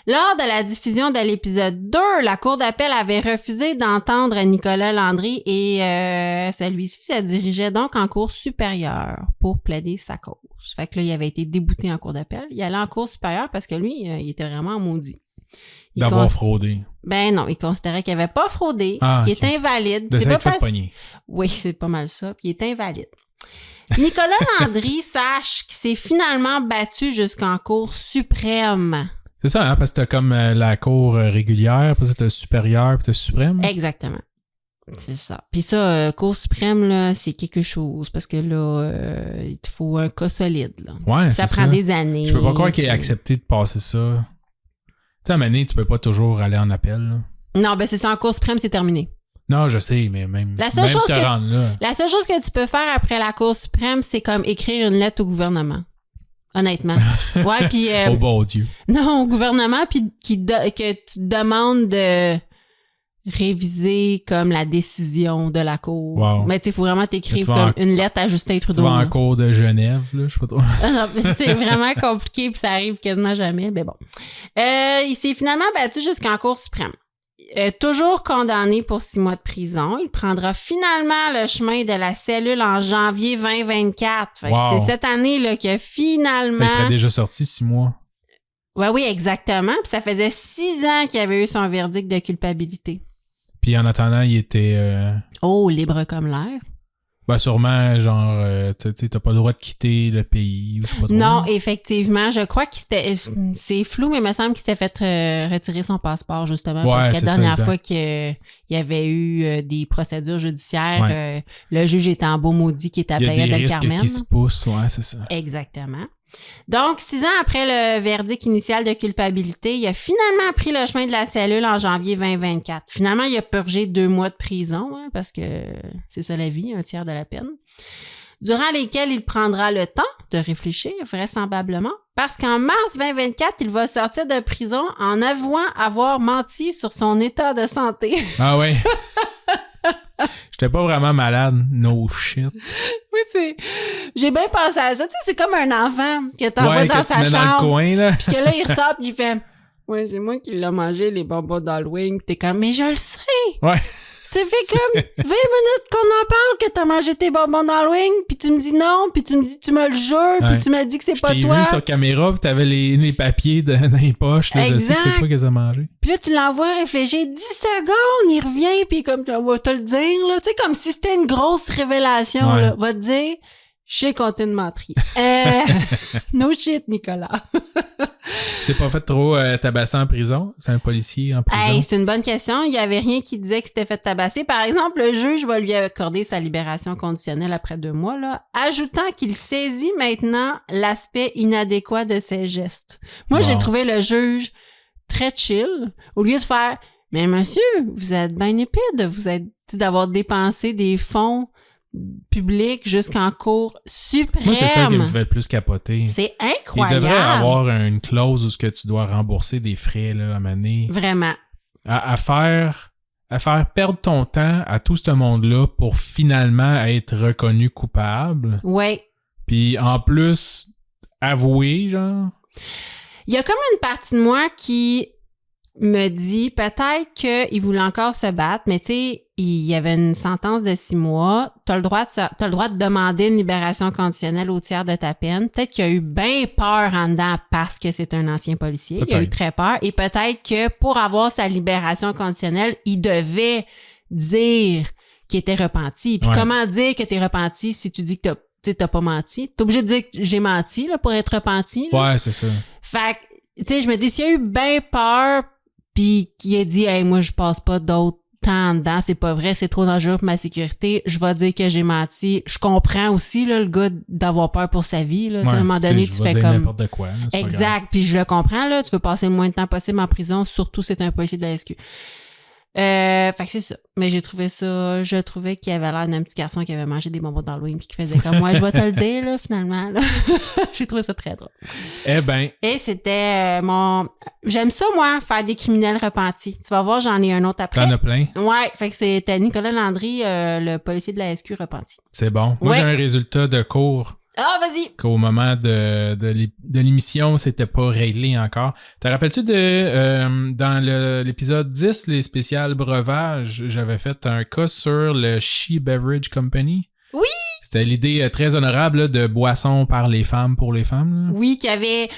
Lors de la diffusion de l'épisode 2, la Cour d'appel avait refusé d'entendre Nicolas Landry et celui-ci se dirigeait donc en cour supérieure pour plaider sa cause. Fait que là, il avait été débouté en cour d'appel. Il allait en cour supérieure parce que lui, il était vraiment maudit. D'avoir fraudé. Ben non, il considérait qu'il n'avait pas fraudé, qu'il ok. est invalide. De C'est s'être pas fait pogner. Oui, c'est pas mal ça. Puis il est invalide. Nicolas Landry sache qu'il s'est finalement battu jusqu'en cour suprême. C'est ça, hein, parce que t'as comme la cour régulière, puis t'as supérieure, puis t'as suprême. Exactement. C'est ça. Puis ça, cour suprême, là, c'est quelque chose parce que là, il te faut un cas solide. Là. Ouais, Ça c'est prend ça. des années. Je peux pas croire qu'il ait puis- accepté de passer ça. Tu sais, à un moment donné, tu peux pas toujours aller en appel. Là. Non, ben c'est ça, en cour suprême, c'est terminé. Non, je sais, mais même, La seule même chose te que- rendre là. La seule chose que tu peux faire après la cour suprême, c'est comme écrire une lettre au gouvernement. Honnêtement. Ouais, puis... Oh bon Dieu. Non, au gouvernement, puis que tu te demandes de réviser comme la décision de la cour. Wow. Mais tu sais, il faut vraiment t'écrire Tu vas comme une lettre à Justin Tu Trudeau. vas en là. cours de Genève, là, je sais pas trop. Ah non, mais c'est vraiment compliqué puis ça arrive quasiment jamais, mais bon. Il s'est finalement battu jusqu'en Cour suprême. Toujours condamné pour 6 mois de prison, il prendra finalement le chemin de la cellule en janvier 2024. Fait que Wow. c'est cette année là que finalement... Il serait déjà sorti 6 mois. Ouais, oui, exactement. Puis ça faisait 6 ans qu'il avait eu son verdict de culpabilité. Puis en attendant, il était... Oh, libre comme l'air. Ben sûrement, genre, t'as pas le droit de quitter le pays, ou je sais pas trop. Non, effectivement. Je crois qu'il s'était... C'est flou, mais il me semble qu'il s'était fait retirer son passeport, justement. Ouais, parce que c'est la ça, dernière exact. fois qu'il y avait eu des procédures judiciaires, Ouais. le juge était en beau maudit qui était à Il y a Playa des del risques Carmen. qui se poussent, ouais, c'est ça. Exactement. Donc, 6 ans après le verdict initial de culpabilité, il a finalement pris le chemin de la cellule en janvier 2024. Finalement, il a purgé 2 mois de prison, hein, parce que c'est ça la vie, un tiers de la peine, durant lesquels il prendra le temps de réfléchir, vraisemblablement, parce qu'en mars 2024, il va sortir de prison en avouant avoir menti sur son état de santé. Ah ouais. J'étais pas vraiment malade. No shit. Oui, j'ai bien pensé à ça. Tu sais, c'est comme un enfant que t'envoies Ouais, dans que tu sa mets dans le chambre. coin, là. Puis que là, il ressort pis il fait « Ouais, c'est moi qui l'ai mangé, les bonbons d'Halloween. » Pis t'es comme « Mais je le sais! Ouais. Ça fait comme 20 minutes qu'on en parle que t'as mangé tes bonbons d'Halloween, puis tu me dis non, puis tu me dis tu me le jures, Ouais. puis tu m'as dit que c'est Je pas t'ai toi. vu sur caméra, pis t'avais les papiers dans les poches, là. Je sais que c'est Exact. toi qui les as mangés. Puis là, tu l'envoies réfléchir 10 secondes, il revient, puis comme on va te le dire, là, tu sais, comme si c'était une grosse révélation, Ouais. là, va te dire J'ai compté une menterie. No shit, Nicolas. C'est pas fait trop tabasser en prison? C'est un policier en prison? Hey, c'est une bonne question. Il y avait rien qui disait que c'était fait tabasser. Par exemple, le juge va lui accorder sa libération conditionnelle après 2 mois, là, ajoutant qu'il saisit maintenant l'aspect inadéquat de ses gestes. Moi, j'ai trouvé le juge très chill. Au lieu de faire « Mais monsieur, vous êtes bien épide, d'avoir dépensé des fonds public jusqu'en cour suprême. » Moi, c'est ça qui me fait le plus capoter. C'est incroyable. Il devrait avoir une clause où ce que tu dois rembourser des frais là, à un moment donné. Vraiment. À faire perdre ton temps à tout ce monde-là pour finalement être reconnu coupable. Oui. Puis en plus, avouer, genre. Il y a comme une partie de moi qui me dit peut-être qu'il voulait encore se battre, mais tu sais, il y avait une sentence de 6 mois. T'as le droit de demander une libération conditionnelle au tiers de ta peine. Peut-être qu'il a eu bien peur en dedans parce que c'est un ancien policier. Peut-être. Il a eu très peur. Et peut-être que pour avoir sa libération conditionnelle, il devait dire qu'il était repenti. Puis comment dire que t'es repenti si tu dis que t'as pas menti? T'es obligé de dire que j'ai menti là, pour être repenti. Là. Ouais, c'est ça. Fait que, tu sais, je me dis, s'il a eu bien peur puis qu'il a dit « Hey, moi, je passe pas d'autre temps dedans, c'est pas vrai, c'est trop dangereux pour ma sécurité, je vais dire que j'ai menti. » Je comprends aussi, là, le gars d'avoir peur pour sa vie, là. À un moment donné, tu fais comme... n'importe quoi. Là, exact, puis je le comprends, là. Tu veux passer le moins de temps possible en prison, surtout si c'est un policier de la SQ. Fait que c'est ça. Mais je trouvais qu'il avait l'air d'un petit garçon qui avait mangé des bonbons d'Halloween puis qui faisait comme moi, je vais te le dire, là, finalement, là. J'ai trouvé ça très drôle. Eh ben. Et c'était j'aime ça, moi, faire des criminels repentis. Tu vas voir, j'en ai un autre après. T'en as plein? Ouais. Fait que c'était Nicolas Landry, le policier de la SQ repenti. C'est bon. Moi, j'ai un résultat de cours. Ah, vas-y! Qu'au moment de l'émission, c'était pas réglé encore. Te rappelles-tu dans l'épisode 10, les spéciales breuvages, j'avais fait un cas sur le She Beverage Company? Oui! C'était l'idée très honorable là, de boissons par les femmes pour les femmes. Là. Oui, qu'il y avait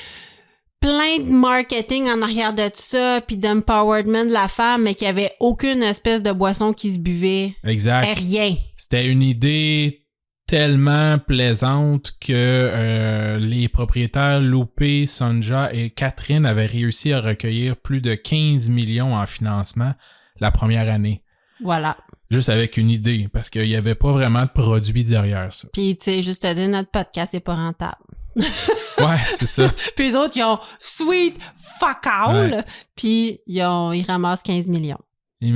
plein de marketing en arrière de ça, puis d'empowerment de la femme, mais qu'il y avait aucune espèce de boisson qui se buvait. Exact. Rien. C'était une idée tellement plaisante que les propriétaires Loupé, Sonja et Catherine avaient réussi à recueillir plus de 15 millions en financement la première année. Voilà. Juste avec une idée, parce qu'il n'y avait pas vraiment de produit derrière ça. Puis, tu sais, juste te dire, notre podcast, c'est pas rentable. Ouais, c'est ça. Puis les autres, ils ont sweet fuck all, ouais. Puis ils ramassent 15 millions. Ils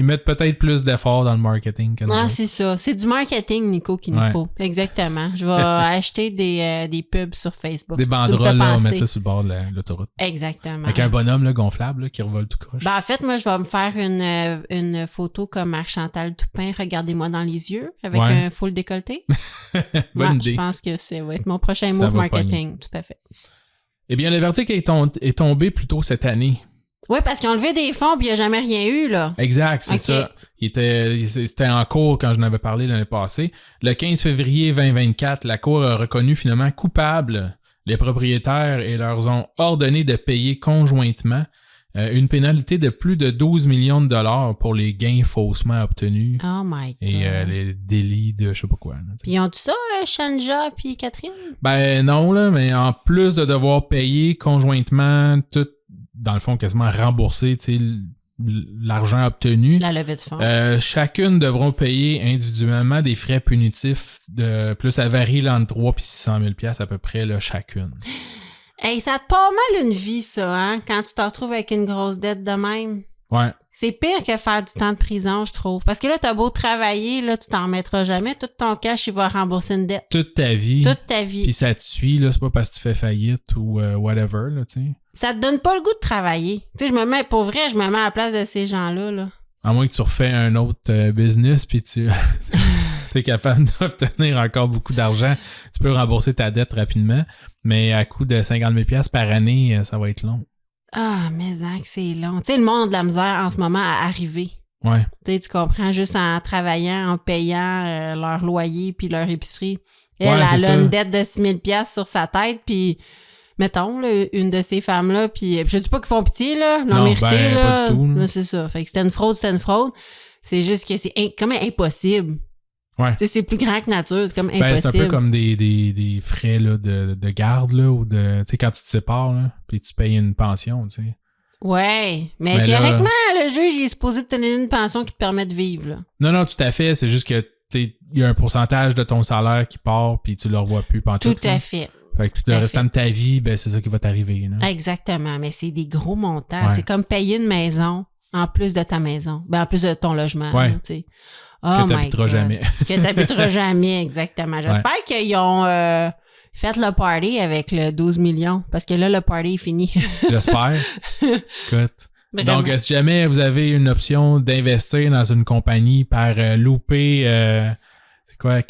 mettent peut-être plus d'efforts dans le marketing que nous autres. C'est ça. C'est du marketing, Nico, qu'il nous faut. Exactement. Je vais acheter des pubs sur Facebook. Des banderoles, là, on met ça sur le bord de l'autoroute. Exactement. Avec un bonhomme là, gonflable là, qui revole tout croche. Ben, en fait, moi, je vais me faire une photo comme Chantal Toupin, regardez-moi dans les yeux, avec un full décolleté. Bonne idée. Je pense que ça va être mon prochain move marketing. Tout à fait. Eh bien, le verdict est tombé plus tôt cette année. Oui, parce qu'ils ont levé des fonds puis il n'y a jamais rien eu, là. Exact, c'est ça. C'était en cours quand je n'avais parlé l'année passée. Le 15 février 2024, la Cour a reconnu finalement coupables les propriétaires et leur ont ordonné de payer conjointement une pénalité de plus de 12 millions de dollars pour les gains faussement obtenus. Oh my God. Et les délits de je sais pas quoi. Là, puis ils ont tout ça, Shanja puis Catherine? Ben non, là, mais en plus de devoir payer conjointement tout, dans le fond, quasiment rembourser, tu sais, l'argent obtenu. La levée de fonds. Chacune devront payer individuellement des frais punitifs de plus ça varie là, entre 3 et 600 000 $ à peu près là, chacune. Hey, ça te part mal une vie, ça, hein, quand tu te retrouves avec une grosse dette de même. Ouais. C'est pire que faire du temps de prison, je trouve. Parce que là, t'as beau travailler, là, tu t'en remettras jamais. Tout ton cash, il va rembourser une dette. Toute ta vie. Toute ta vie. Puis ça te suit, là, c'est pas parce que tu fais faillite ou whatever, là, tu sais. Ça te donne pas le goût de travailler. Tu sais, pour vrai, je me mets à la place de ces gens-là, là. À moins que tu refais un autre business, puis tu es capable d'obtenir encore beaucoup d'argent, tu peux rembourser ta dette rapidement, mais à coût de 50 000 $ par année, ça va être long. Ah, mais c'est long. Tu sais, le monde a de la misère en ce moment à arriver. Ouais. Tu sais, tu comprends, juste en travaillant, en payant leur loyer puis leur épicerie. Elle a une dette de 6 000 $ sur sa tête, puis mettons, là, une de ces femmes-là, puis je dis pas qu'ils font pitié, là, l'ont mérité, là. Pas du tout. Là, c'est ça. Fait que c'était une fraude. C'est juste que c'est quand même impossible. Ouais. Tu sais, c'est plus grand que nature, c'est comme impossible. Ben, c'est un peu comme des frais là, de garde, là, ou de. Tu sais, quand tu te sépares, là, puis tu payes une pension, tu sais. Ouais, mais Mais théoriquement, là, le juge, il est supposé te donner une pension qui te permet de vivre, là. Non, tout à fait. C'est juste que il y a un pourcentage de ton salaire qui part, puis tu le revois plus pantoute. Tout à fait. Fait que tout le restant de ta vie, ben, c'est ça qui va t'arriver. Là. Exactement, mais c'est des gros montants. Ouais. C'est comme payer une maison en plus de ta maison. Ben, en plus de ton logement, Ouais. tu sais. Oh Que my t'habiteras God. jamais. Que t'habiteras jamais, exactement. J'espère qu'ils ont fait le party avec le 12 millions, parce que là, le party est fini. J'espère. Écoute. Vraiment. Donc, si jamais vous avez une option d'investir dans une compagnie par louper, c'est quoi,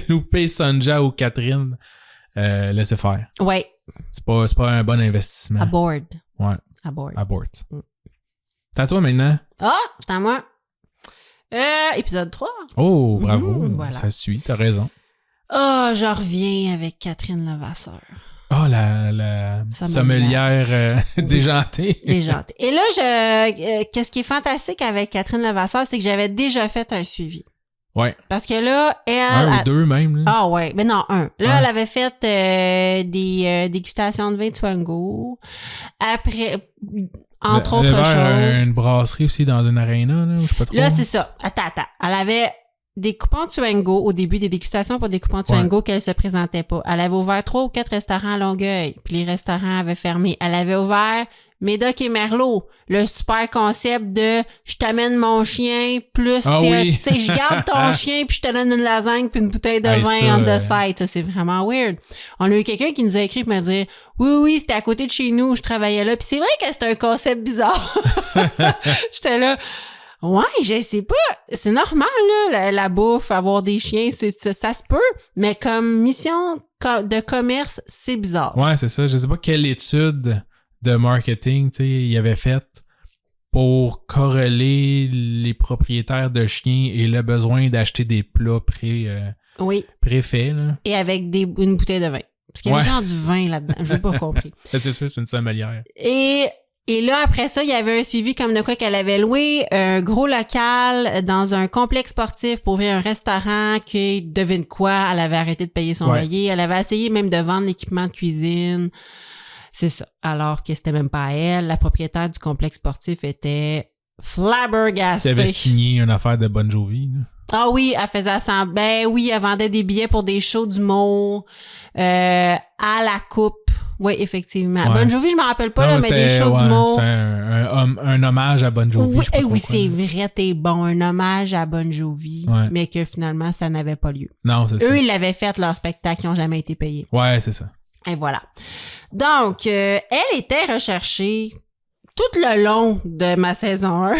louper Sonja ou Catherine, laissez faire. Ouais, C'est pas un bon investissement. abort. Ouais, Abort. abort. C'est à toi maintenant. Ah, c'est à moi. Épisode 3. Oh, bravo. Voilà. Ça suit, t'as raison. Ah, je reviens avec Catherine Levasseur. Oh, la sommelière déjantée. Déjantée. Et là, qu'est-ce qui est fantastique avec Catherine Levasseur, c'est que j'avais déjà fait un suivi. Ouais. Parce que là, Un ou deux même. Là. Ah ouais, mais non, un. Là, Ouais. elle avait fait des dégustations de vin de Twango. Après, entre Elle autres avait choses. une brasserie aussi dans une arena, là, ou je sais pas trop. Là, c'est ça. Attends. Elle avait des coupons Twango au début des dégustations pour des coupons Twango qu'elle se présentait pas. Elle avait ouvert 3 ou 4 restaurants à Longueuil, puis les restaurants avaient fermé. Elle avait ouvert Médoc et Merlot, le super concept de je t'amène mon chien plus oui. tu sais, je garde ton chien puis je te donne une lasagne puis une bouteille de Hey, vin ça, on the side. Ça, c'est vraiment weird. On a eu quelqu'un qui nous a écrit pour me dire oui, c'était à côté de chez nous où je travaillais là. Puis c'est vrai que c'était un concept bizarre. J'étais là. Ouais, je sais pas. C'est normal, là, la bouffe, avoir des chiens, ça se peut. Mais comme mission de commerce, c'est bizarre. Ouais, c'est ça. Je sais pas quelle étude de marketing, tu sais, il avait faite pour corréler les propriétaires de chiens et le besoin d'acheter des plats Oui. préfaits, là. Et avec une bouteille de vin. Parce qu'il y avait genre du vin là-dedans. Je n'ai pas compris. C'est sûr, c'est une sommelière. Et là, après ça, il y avait un suivi comme de quoi qu'elle avait loué un gros local dans un complexe sportif pour ouvrir un restaurant qui, devine quoi, elle avait arrêté de payer son loyer. Elle avait essayé même de vendre l'équipement de cuisine. C'est ça. Alors que c'était même pas à elle. La propriétaire du complexe sportif était flabbergastée. Elle avait signé une affaire de Bon Jovi, là. Ah oui, elle faisait ça. Ben oui, elle vendait des billets pour des shows d'humour à la coupe. Oui, effectivement. Ouais. Bon Jovi, je me rappelle pas, Non, là, mais des shows d'humour. C'était un hommage à Bon Jovi. Oui, je sais pas trop oui, quoi, c'est là. vrai, t'es bon. Un hommage à Bon Jovi, Ouais. mais que finalement, ça n'avait pas lieu. Non, c'est ça. Eux, ils l'avaient fait, leur spectacle, ils n'ont jamais été payés. Ouais, c'est ça. Et voilà. Donc, elle était recherchée tout le long de ma saison 1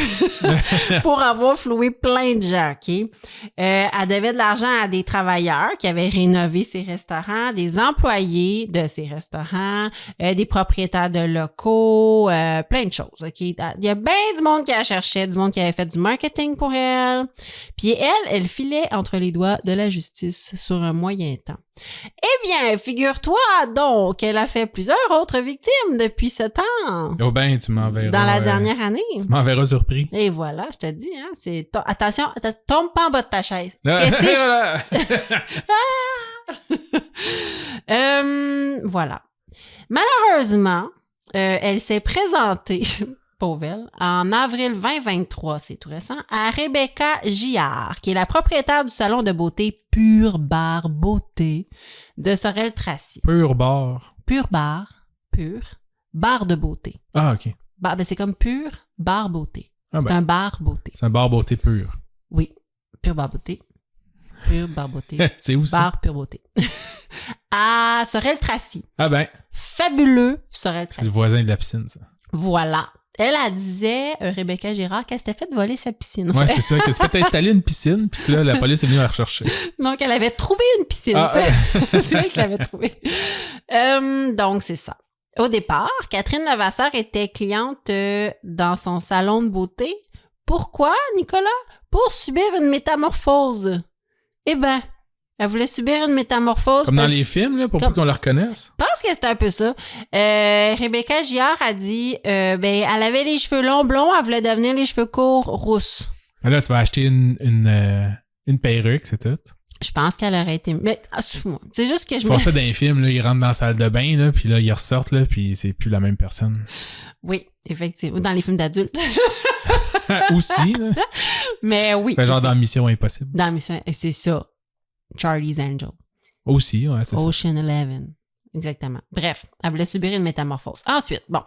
pour avoir floué plein de gens, OK? Elle devait de l'argent à des travailleurs qui avaient rénové ses restaurants, des employés de ces restaurants, des propriétaires de locaux, plein de choses, OK? Il y a bien du monde qui la cherchait, du monde qui avait fait du marketing pour elle. Puis elle filait entre les doigts de la justice sur un moyen temps. Eh bien, figure-toi donc qu'elle a fait plusieurs autres victimes depuis ce temps. Oh ben, tu m'enverras. Dans la dernière année. Tu m'enverras surpris. Et voilà, je te dis, hein, c'est... Attention, tombe pas en bas de ta chaise. Là, Qu'est-ce que voilà. voilà. Malheureusement, elle s'est présentée, pauvre elle, en avril 2023, c'est tout récent, à Rebecca Gillard, qui est la propriétaire du salon de beauté Pure Bar Beauté de Sorel-Tracy. Pur bar. Pure bar de beauté. Ah, OK. Ben, c'est comme Pure Bar Beauté. Ah, C'est ben. un bar beauté. C'est un bar beauté pur. Oui, Pure Bar Beauté. Pure Bar Beauté. C'est où ça? Bar Pure Beauté. À Sorel-Tracy. Ah ben, Fabuleux c'est Sorel-Tracy. le voisin de la piscine, ça. Voilà. Elle disait, Rebecca Girard, qu'elle s'était fait voler sa piscine. Ouais, c'est ça. Qu'elle s'est fait installer une piscine, puis que là, la police est venue la rechercher. Donc, elle avait trouvé une piscine. Ah, C'est elle qui l'avait trouvée. Donc, c'est ça. Au départ, Catherine Levasseur était cliente dans son salon de beauté. Pourquoi, Nicolas? Pour subir une métamorphose. Eh ben, elle voulait subir une métamorphose. Comme dans les films, là, pour Comme- plus qu'on la reconnaisse. Je pense que c'était un peu ça. Rebecca Gillard a dit, elle avait les cheveux longs blonds, elle voulait devenir les cheveux courts rousses. Là, tu vas acheter une Une perruque, c'est tout. Je pense qu'elle aurait été... Mais c'est juste que Ils font ça dans les films, là, ils rentrent dans la salle de bain, là, puis là, ils ressortent, là, puis c'est plus la même personne. Oui, effectivement. Dans les films d'adultes. Aussi, là. Mais oui. Fait genre dans Mission Impossible. Dans Mission... C'est ça. Charlie's Angel. Aussi, ouais, c'est ça. Ocean 11. Exactement. Bref, elle voulait subir une métamorphose. Ensuite, bon,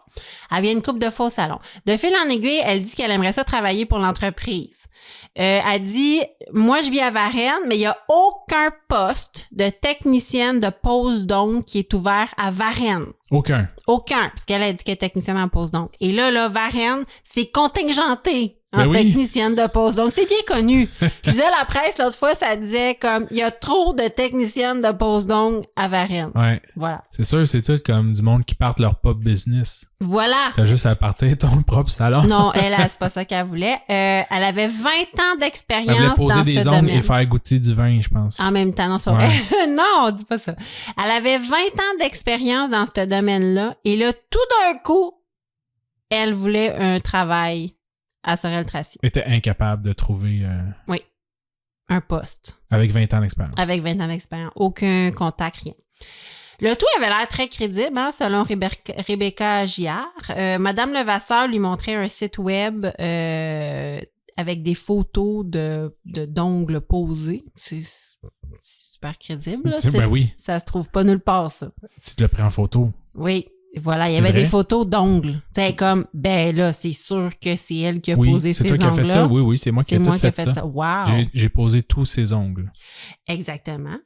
elle vient une couple de fois au salon. De fil en aiguille, elle dit qu'elle aimerait ça travailler pour l'entreprise. Elle dit, moi, je vis à Varennes, mais il n'y a aucun poste de technicienne de pose d'ongles qui est ouvert à Varennes. Aucun. Aucun, parce qu'elle a dit qu'elle est technicienne en pose d'ongles. Et là, Varennes, c'est contingenté en oui. technicienne de pose d'ongles. C'est bien connu. Je disais à la presse l'autre fois, ça disait comme, il y a trop de techniciennes de pose d'ongles à Varennes. Ouais. Voilà. C'est sûr, c'est tout comme du monde qui partent leur propre business. Voilà. T'as juste à partir ton propre salon. Non, c'est pas ça qu'elle voulait. Elle avait 20 ans d'expérience Elle voulait poser dans des ce ongles domaine. et faire goûter du vin, je pense. En même temps, non, c'est pas vrai. Non, dis pas ça. Elle avait 20 ans d'expérience dans ce domaine-là. Et là, tout d'un coup, elle voulait un travail à Sorel-Tracy. Elle était incapable de trouver... Oui. Un poste. Avec 20 ans d'expérience. Avec 20 ans d'expérience. Aucun contact, rien. Le tout avait l'air très crédible, hein, selon Rebecca Giard. Madame Levasseur lui montrait un site web avec des photos d'ongles posés. C'est super crédible. Là. Ben oui. Ça se trouve pas nulle part, ça. Tu te le prends en photo. Oui. Voilà, il y C'est avait vrai? des photos d'ongles. Tu sais, comme, ben là, c'est sûr que c'est elle qui a posé ces ongles-là. C'est toi qui as fait ça? Oui, c'est moi qui ai tout fait ça. Wow! J'ai posé tous ces ongles. Exactement.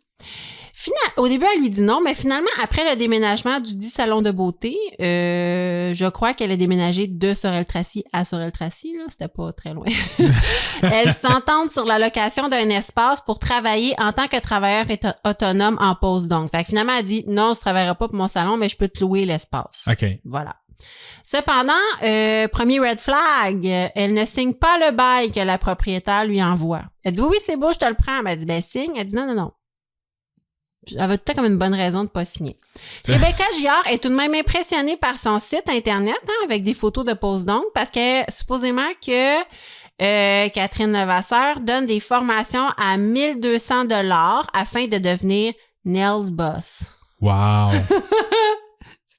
Au début, elle lui dit non, mais finalement, après le déménagement du dit salon de beauté, je crois qu'elle a déménagé de Sorel-Tracy à Sorel-Tracy, là, c'était pas très loin. Elles s'entendent sur la location d'un espace pour travailler en tant que travailleur autonome en pose d'ongles. Fait que finalement, elle dit non, je travaillerai pas pour mon salon, mais je peux te louer l'espace. OK. Voilà. Cependant, premier red flag, elle ne signe pas le bail que la propriétaire lui envoie. Elle dit oui, c'est beau, je te le prends. Elle dit ben signe. Elle dit non. Elle avait tout le temps comme une bonne raison de pas signer. Rebecca Giard est tout de même impressionnée par son site Internet, hein, avec des photos de pose d'ongles, parce que supposément que Catherine Levasseur donne des formations à 1200 $ afin de devenir nails boss. Wow!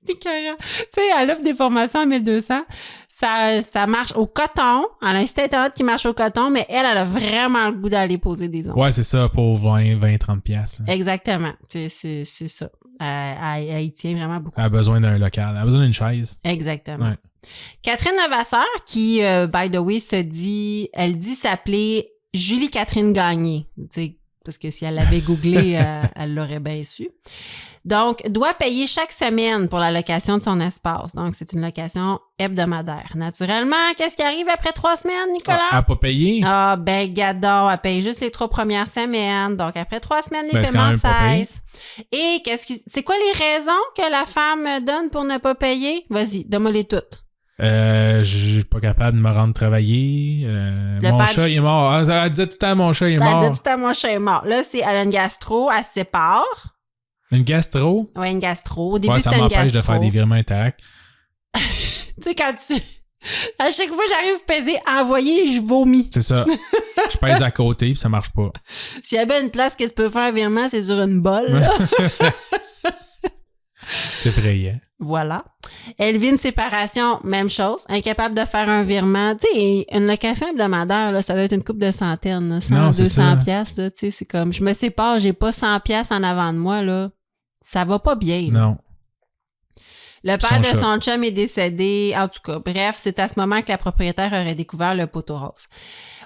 C'est écœurant. Tu sais, elle offre des formations à 1200. Ça marche au coton. Elle a un site Internet qui marche au coton, mais elle a vraiment le goût d'aller poser des ongles. Ouais, c'est ça, pour 20-30 piastres. Exactement. C'est ça. Elle y tient vraiment beaucoup. Elle a besoin d'un local. Elle a besoin d'une chaise. Exactement. Ouais. Catherine Levasseur, qui, by the way, elle dit s'appeler Julie-Catherine Gagné. Tu sais, parce que si elle l'avait googlé, elle l'aurait bien su. Donc, doit payer chaque semaine pour la location de son espace. Donc, c'est une location hebdomadaire. Naturellement, qu'est-ce qui arrive après 3 semaines, Nicolas? Elle n'a pas payé? Ah, ben, gadon, elle paye juste les 3 premières semaines. Donc, après 3 semaines, les c'est paiements quand même pas payé. cessent. Et c'est quoi les raisons que la femme donne pour ne pas payer? Vas-y, donne-moi-les toutes. Je suis pas capable de me rendre travailler. Mon chat, il est mort. Ah, elle disait tout le temps, mon chat, il est mort. Elle dit tout le temps, mon chat est mort. Là, elle a une gastro, elle se sépare. Une gastro? Ouais, une gastro. Au début, Ouais, c'était ça une gastro. m'empêche de faire des virements Interact. Tu sais, quand à chaque fois que j'arrive à peser envoyer, je vomis. C'est ça. Je pèse à côté puis ça marche pas. S'il y avait une place que tu peux faire un virement, c'est sur une bolle. Là. C'est effrayant. Voilà. Elle vit une séparation, même chose, incapable de faire un virement. Tu sais, une location hebdomadaire, là, ça doit être une couple de centaines, là, 100, non, 200 piastres, là, tu sais, c'est comme, je me sépare, j'ai pas 100 piastres en avant de moi, là. Ça va pas bien. Là. Non. Le père de son chum est décédé. En tout cas, bref, c'est à ce moment que la propriétaire aurait découvert le poteau rose.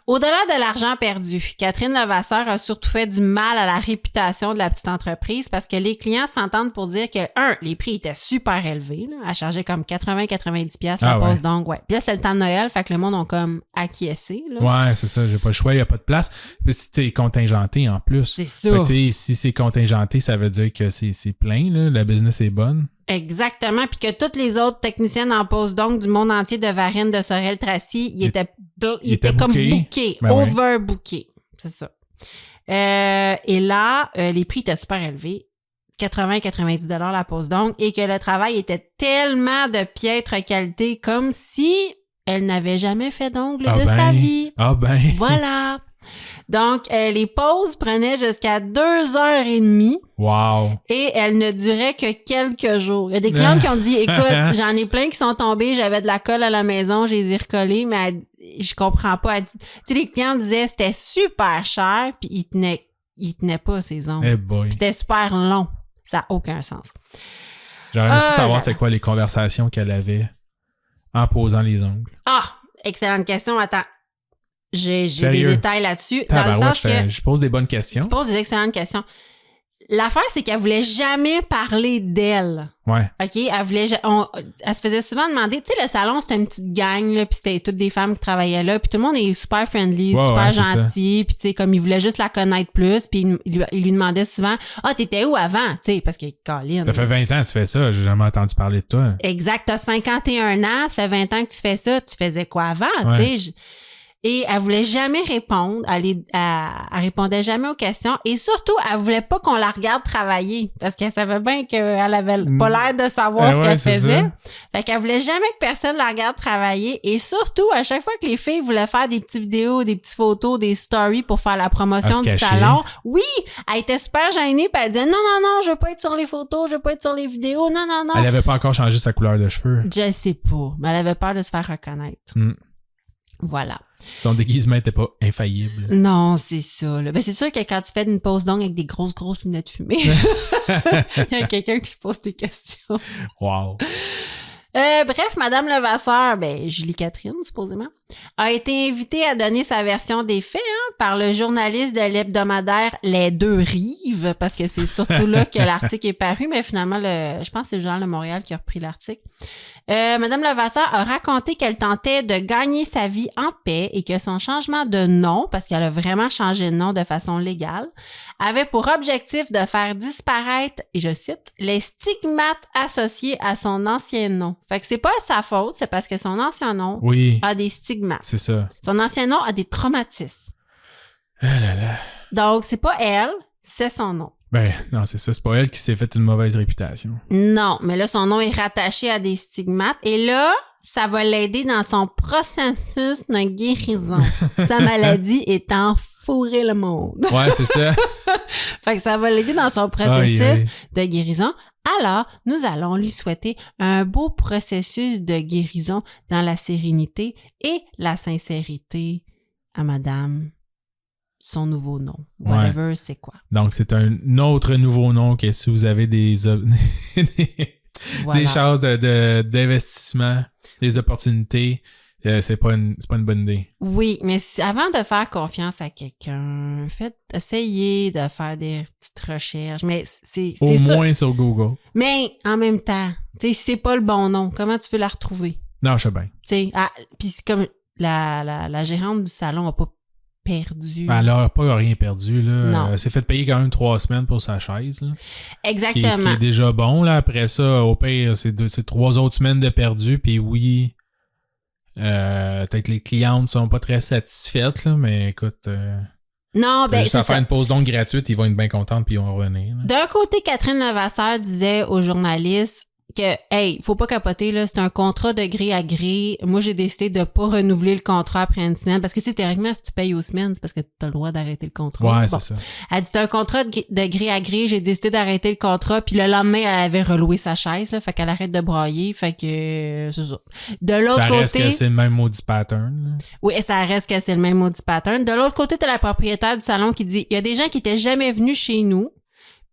Au-delà de l'argent perdu, Catherine Levasseur a surtout fait du mal à la réputation de la petite entreprise parce que les clients s'entendent pour dire que, les prix étaient super élevés. Là. Elle chargeait comme 80-90$ la pose d'ongles. Ouais. Puis là, c'est le temps de Noël, fait que le monde ont comme acquiescé. Là. Ouais, c'est ça. J'ai pas le choix, il n'y a pas de place. Puis si c'est contingenté en plus. C'est ça. Fait que, si c'est contingenté, ça veut dire que c'est plein, là. La business est bonne. Exactement. Puis que toutes les autres techniciennes en pose d'ongles du monde entier de Varennes, de Sorel-Tracy, ils étaient comme bookés, overbookés. C'est ça. Et là, les prix étaient super élevés. 80-90$ la pose d'ongles et que le travail était tellement de piètre qualité comme si elle n'avait jamais fait d'ongles de sa vie. Ah ben. Voilà. Donc, les pauses prenaient jusqu'à 2h30. Wow. Et elles ne duraient que quelques jours. Il y a des clientes qui ont dit, écoute, j'en ai plein qui sont tombés, j'avais de la colle à la maison, je les ai recollés, mais je comprends pas. Tu sais, les clients disaient c'était super cher, puis ils tenaient pas ces ongles. Eh boy. C'était super long. Ça n'a aucun sens. J'aurais aimé savoir c'est quoi les conversations qu'elle avait en posant les ongles. Ah, excellente question. Attends. J'ai des détails là-dessus. Dans le sens que je pose des bonnes questions. Tu poses des excellentes questions. L'affaire, c'est qu'elle voulait jamais parler d'elle. Ouais. OK? Elle se faisait souvent demander, tu sais, le salon, c'était une petite gang, là, puis c'était toutes des femmes qui travaillaient là, puis tout le monde est super friendly, super gentil, puis tu sais, comme il voulait juste la connaître plus, puis il lui demandait souvent, t'étais où avant? Tu sais, parce que, Colin. Ça fait 20 ans que tu fais ça, j'ai jamais entendu parler de toi. Exact, t'as 51 ans, ça fait 20 ans que tu fais ça, tu faisais quoi avant, tu sais? Et elle voulait jamais répondre, elle répondait jamais aux questions et surtout, elle voulait pas qu'on la regarde travailler parce qu'elle savait bien qu'elle avait pas l'air de savoir ce qu'elle faisait. Ça. Fait qu'elle voulait jamais que personne la regarde travailler et surtout, à chaque fois que les filles voulaient faire des petites vidéos, des petites photos, des stories pour faire la promotion du salon, oui, elle était super gênée puis elle disait non, je veux pas être sur les photos, je veux pas être sur les vidéos, non. Elle avait pas encore changé sa couleur de cheveux. Je sais pas, mais elle avait peur de se faire reconnaître. Voilà. Son déguisement était pas infaillible. Non, c'est ça. Là. Ben, c'est sûr que quand tu fais une pause d'ongles avec des grosses lunettes fumées, il y a quelqu'un qui se pose des questions. Wow. Bref, Madame Levasseur, Julie Catherine, supposément, a été invitée à donner sa version des faits par le journaliste de l'hebdomadaire Les Deux Rives, parce que c'est surtout là que l'article est paru, mais finalement, je pense que c'est le Journal de Montréal qui a repris l'article. Madame Levasseur a raconté qu'elle tentait de gagner sa vie en paix et que son changement de nom, parce qu'elle a vraiment changé de nom de façon légale, avait pour objectif de faire disparaître, et je cite, les stigmates associés à son ancien nom. Fait que c'est pas sa faute, c'est parce que son ancien nom a des stigmates. C'est ça. Son ancien nom a des traumatismes. Ah là là. Donc, c'est pas elle, c'est son nom. Non, c'est ça. C'est pas elle qui s'est fait une mauvaise réputation. Non, mais là, son nom est rattaché à des stigmates. Et là, ça va l'aider dans son processus de guérison. Sa maladie étant fourrer le monde. Ouais, c'est ça. Fait que ça va l'aider dans son processus de guérison. Alors, nous allons lui souhaiter un beau processus de guérison dans la sérénité et la sincérité à madame. Son nouveau nom. Whatever, c'est quoi. Donc, c'est un autre nouveau nom que si vous avez des chances d'investissement, des opportunités, c'est pas une bonne idée. Oui, mais avant de faire confiance à quelqu'un, essayez de faire des petites recherches. Mais c'est au sûr. moins sur Google. Mais en même temps, tu sais, si c'est pas le bon nom, comment tu veux la retrouver? Non, je sais bien. Tu sais, puis c'est comme la gérante du salon a pas perdu. Elle n'a pas rien perdu, là. Non. Elle s'est fait payer quand même 3 semaines pour sa chaise, là. Exactement. Ce qui est déjà bon, là. Après ça, au pire, c'est 3 autres semaines de perdu, puis oui, peut-être les clientes sont pas très satisfaites, là, mais écoute... non, juste c'est à faire ça. une pause d'ongles gratuite, ils vont être bien contents puis ils vont revenir. Là. D'un côté, Catherine Levasseur disait aux journalistes que, hey, faut pas capoter, là, c'est un contrat de gré à gré. Moi, j'ai décidé de pas renouveler le contrat après une semaine parce que, théoriquement, si tu payes aux semaines, c'est parce que t'as le droit d'arrêter le contrat. Ouais, c'est ça. Elle dit, c'est un contrat de gré à gré, j'ai décidé d'arrêter le contrat, puis le lendemain, elle avait reloué sa chaise, là, fait qu'elle arrête de brailler, fait que, c'est ça. De l'autre côté. Ça reste que c'est le même maudit pattern, là. Oui, ça reste que c'est le même maudit pattern. De l'autre côté, t'as la propriétaire du salon qui dit, il y a des gens qui étaient jamais venus chez nous,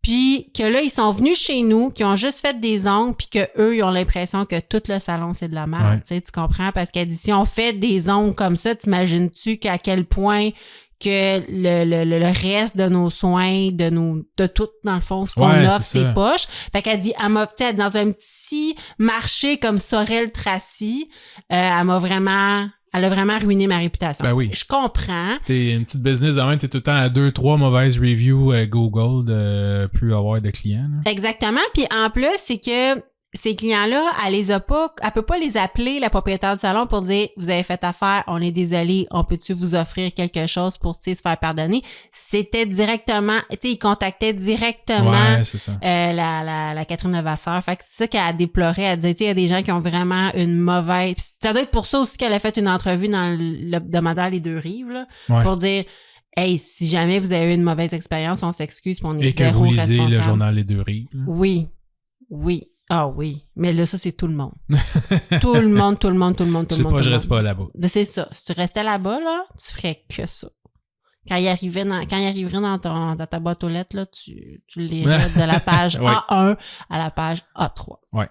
puis que là, ils sont venus chez nous, qui ont juste fait des ongles, puis que eux, ils ont l'impression que tout le salon, c'est de la merde. Ouais. Tu sais, tu comprends? Parce qu'elle dit, si on fait des ongles comme ça, t'imagines-tu qu'à quel point que le reste de nos soins, de tout, dans le fond, ce qu'on offre, c'est poche. Fait qu'elle dit, elle m'a, dans un petit marché comme Sorel-Tracy, elle a vraiment ruiné ma réputation. Ben oui. Je comprends. T'es une petite business de même, t'es tout le temps à 2-3 mauvaises reviews Google de plus avoir de clients. Là. Exactement. Puis en plus, c'est que ces clients-là, elle peut pas les appeler, la propriétaire du salon, pour dire, vous avez fait affaire, on est désolé, on peut-tu vous offrir quelque chose pour, se faire pardonner? C'était directement, ils contactaient directement, la Catherine Levasseur. Fait que c'est ça qu'elle déplorait. Elle disait, il y a des gens qui ont vraiment une mauvaise, pis ça doit être pour ça aussi qu'elle a fait une entrevue dans l'hebdomadaire Les Deux Rives, là, pour dire, Hey, si jamais vous avez eu une mauvaise expérience, on s'excuse, puis on est Et que zéro vous lisez responsable. le journal Les Deux Rives. Là. Oui. Oui. Ah oui. Mais là, ça, c'est tout le monde. Tout le monde. Je sais pas, je reste pas là-bas. Ben, c'est ça. Si tu restais là-bas, là, tu ferais que ça. Quand il arriverait dans ta boîte aux lettres, là, tu le lirais de la page Ouais. A1 à la page A3. Ouais.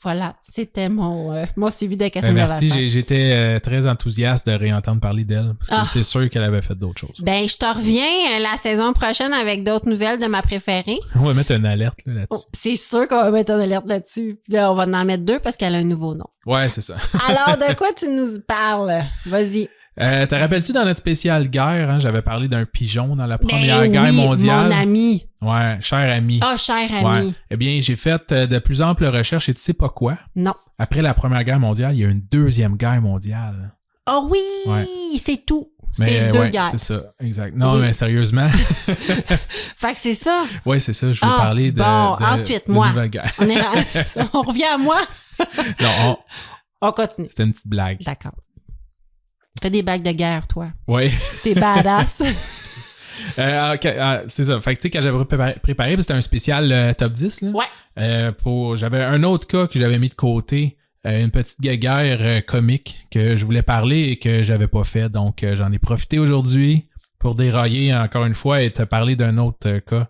Voilà, c'était mon suivi de Catherine Merci, Levasseur. j'étais très enthousiaste de réentendre parler d'elle, parce que c'est sûr qu'elle avait fait d'autres choses. Ben, je te reviens la saison prochaine avec d'autres nouvelles de ma préférée. On va mettre une alerte là, là-dessus. Oh, c'est sûr qu'on va mettre une alerte là-dessus. Puis là, on va en mettre 2 parce qu'elle a un nouveau nom. Ouais, c'est ça. Alors, de quoi tu nous parles? Vas-y. Te rappelles-tu dans notre spécial guerre, hein, j'avais parlé d'un pigeon dans la Première Ben Guerre oui, mondiale. mon ami. Ouais, cher ami. Ah, cher ami. Ouais. Eh bien, j'ai fait de plus amples recherches et tu sais pas quoi? Non. Après la Première Guerre mondiale, il y a une Deuxième Guerre mondiale. Oh oui, Ouais. c'est tout. Mais C'est 2 ouais, guerres. c'est ça, exact. Non, Oui. mais sérieusement. Fait que c'est ça. Ouais, c'est ça, je voulais parler de, bon, de ensuite, de moi. Nouvelle Guerre. On revient à moi. Non, On continue. c'était une petite blague. D'accord. Fais des bagues de guerre, toi. Ouais. T'es badass. Ok, c'est ça. Fait que tu sais, quand j'avais préparé, c'était un spécial top 10. Là. Ouais. J'avais un autre cas que j'avais mis de côté, une petite guerre comique que je voulais parler et que j'avais pas fait. Donc, j'en ai profité aujourd'hui pour dérailler encore une fois et te parler d'un autre cas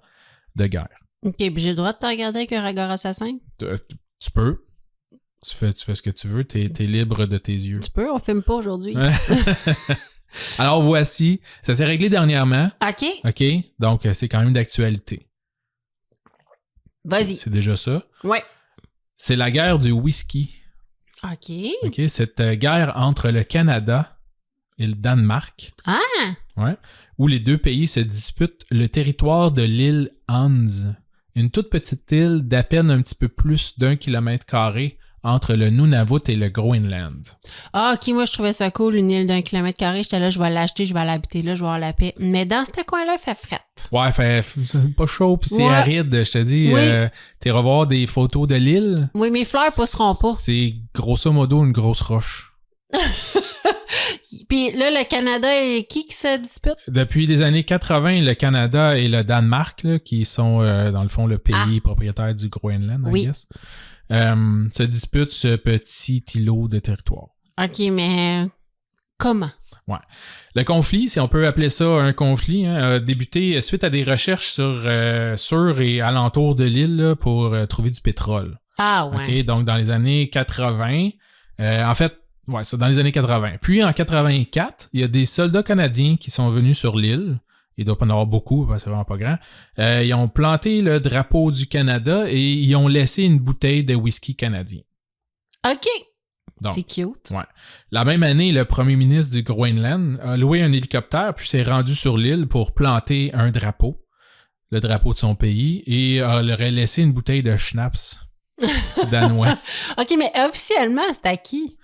de guerre. OK, puis j'ai le droit de te regarder avec un regard assassin? Tu peux. Tu fais ce que tu veux. T'es libre de tes yeux. Tu peux, on filme pas aujourd'hui. Alors, voici. Ça s'est réglé dernièrement. OK, OK? Donc, c'est quand même d'actualité. vas-y. C'est déjà ça. Ouais. C'est la guerre du whisky. OK. OK? Cette guerre entre le Canada et le Danemark. Ah! Ouais. Où les deux pays se disputent le territoire de l'île Hans. Une toute petite île d'à peine un petit peu plus d'1 km² entre le Nunavut et le Groenland. Ah, OK, moi, je trouvais ça cool, une île d'1 km². J'étais là, je vais l'acheter, je vais l'habiter là, je vais avoir la paix. Mais dans ce coin-là, il fait frette. Ouais, c'est pas chaud pis c'est Ouais. aride, je te dis. Oui. T'es revoir des photos de l'île. Oui, mes fleurs pousseront pas. C'est grosso modo une grosse roche. Puis là, le Canada et qui se dispute? Depuis les années 80, le Canada et le Danemark, là, qui sont dans le fond le pays propriétaire du Groenland, Oui. I guess, se disputent ce petit îlot de territoire. OK, mais comment? Ouais. Le conflit, si on peut appeler ça un conflit, hein, a débuté suite à des recherches sur et alentour de l'île là, pour trouver du pétrole. Ah ouais. OK, donc dans les années 80, en fait, ouais, ça dans les années 80. Puis en 84, il y a des soldats canadiens qui sont venus sur l'île. Il doit pas en avoir beaucoup, parce que c'est vraiment pas grand. Ils ont planté le drapeau du Canada et ils ont laissé une bouteille de whisky canadien. OK. Donc, C'est cute. ouais. La même année, le premier ministre du Groenland a loué un hélicoptère puis s'est rendu sur l'île pour planter un drapeau, le drapeau de son pays, et leur a laissé une bouteille de schnapps danois. OK, mais officiellement, c'est à qui?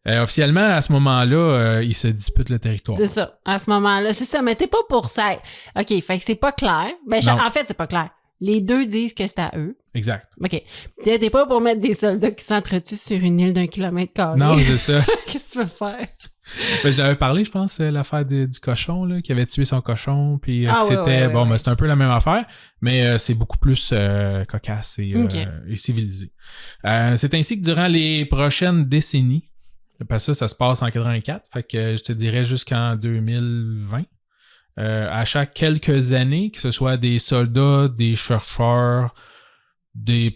Officiellement, à ce moment-là, ils se disputent le territoire. C'est ça, à ce moment-là. C'est ça, mais t'es pas pour ça. OK, fait que c'est pas clair. Ben, Non. en fait, c'est pas clair. Les deux disent que c'est à eux. Exact. OK. T'es pas pour mettre des soldats qui s'entretuent sur une île d'1 km². Non, c'est ça. Qu'est-ce que tu veux faire? Ben, je l'avais parlé, je pense, l'affaire du cochon, là, qui avait tué son cochon, puis Ah, c'était, ouais, bon, ouais. ben, c'est un peu la même affaire, mais c'est beaucoup plus cocasse et, Ok. et civilisé. C'est ainsi que durant les prochaines décennies, parce que ça se passe en 84, fait que je te dirais jusqu'en 2020, à chaque quelques années, que ce soit des soldats, des chercheurs,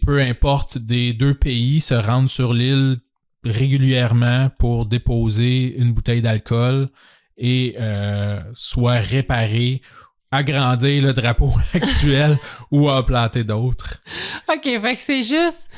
peu importe, des deux pays se rendent sur l'île régulièrement pour déposer une bouteille d'alcool et soit réparer, agrandir le drapeau actuel ou en planter d'autres. OK, fait que c'est juste...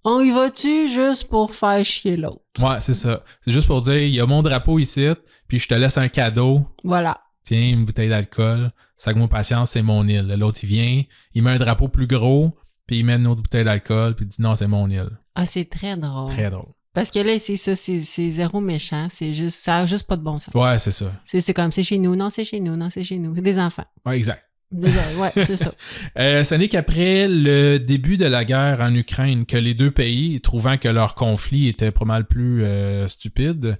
On y va-tu juste pour faire chier l'autre? Ouais, c'est ça. C'est juste pour dire, il y a mon drapeau ici, puis je te laisse un cadeau. Voilà. Tiens, une bouteille d'alcool. Sac-moi patience, c'est mon île. L'autre, il vient, il met un drapeau plus gros, puis il met une autre bouteille d'alcool, puis il dit non, c'est mon île. Ah, c'est très drôle. Très drôle. Parce que là, c'est ça, c'est zéro méchant. C'est juste, ça a juste pas de bon sens. Ouais, c'est ça. C'est comme, c'est chez nous, non, c'est chez nous, non, c'est chez nous. C'est des enfants. Ouais, exact. Désolé, ouais, c'est ça. Ce n'est qu'après le début de la guerre en Ukraine que les deux pays, trouvant que leur conflit était pas mal plus stupide,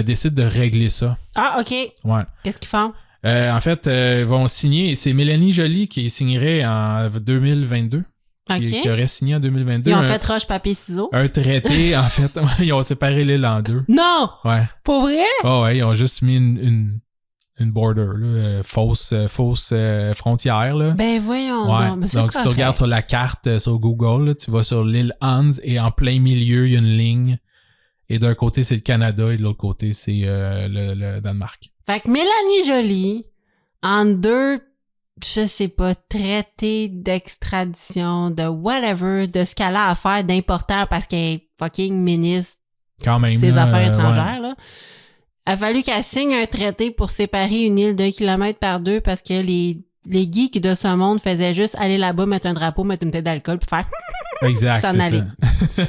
décident de régler ça. Ah, OK. Ouais. Qu'est-ce qu'ils font? En fait, ils vont signer, c'est Mélanie Joly qui signerait en 2022. OK. Qui aurait signé en 2022. Ils ont fait roche, papier, ciseaux. Un traité, en fait. Ils ont séparé l'île en deux. Non! Ouais. Pour vrai? Oh ouais, ils ont juste mis une border, là, fausse frontière. Là. Ben voyons Ouais. donc. Ben, c'est Donc, si tu regardes sur la carte sur Google, là, tu vas sur l'île Hans et en plein milieu, il y a une ligne. Et d'un côté, c'est le Canada et de l'autre côté, c'est le Danemark. Fait que Mélanie Joly, en deux, je sais pas, traités d'extradition, de whatever, de ce qu'elle a à faire d'important parce qu'elle est fucking ministre Quand même. des Affaires ouais. étrangères, là. Il a fallu qu'elle signe un traité pour séparer une île d'1 kilomètre par 2 parce que les geeks de ce monde faisaient juste aller là-bas, mettre un drapeau, mettre une tête d'alcool puis faire Exact, s'en c'est aller. ça.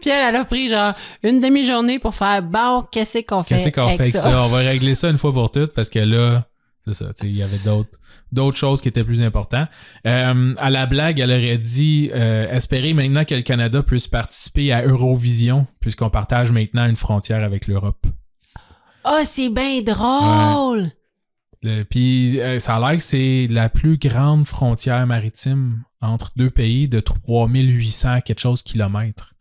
Puis elle a pris genre une demi-journée pour faire bon, qu'est-ce qu'on fait Qu'est-ce qu'on fait avec ça? On va régler ça une fois pour toutes parce que là, c'est ça, tu sais, il y avait d'autres choses qui étaient plus importantes. À la blague, elle aurait dit espérer maintenant que le Canada puisse participer à Eurovision puisqu'on partage maintenant une frontière avec l'Europe. Oh, c'est bien drôle! Puis ça a l'air que c'est la plus grande frontière maritime entre deux pays de 3800 quelque chose kilomètres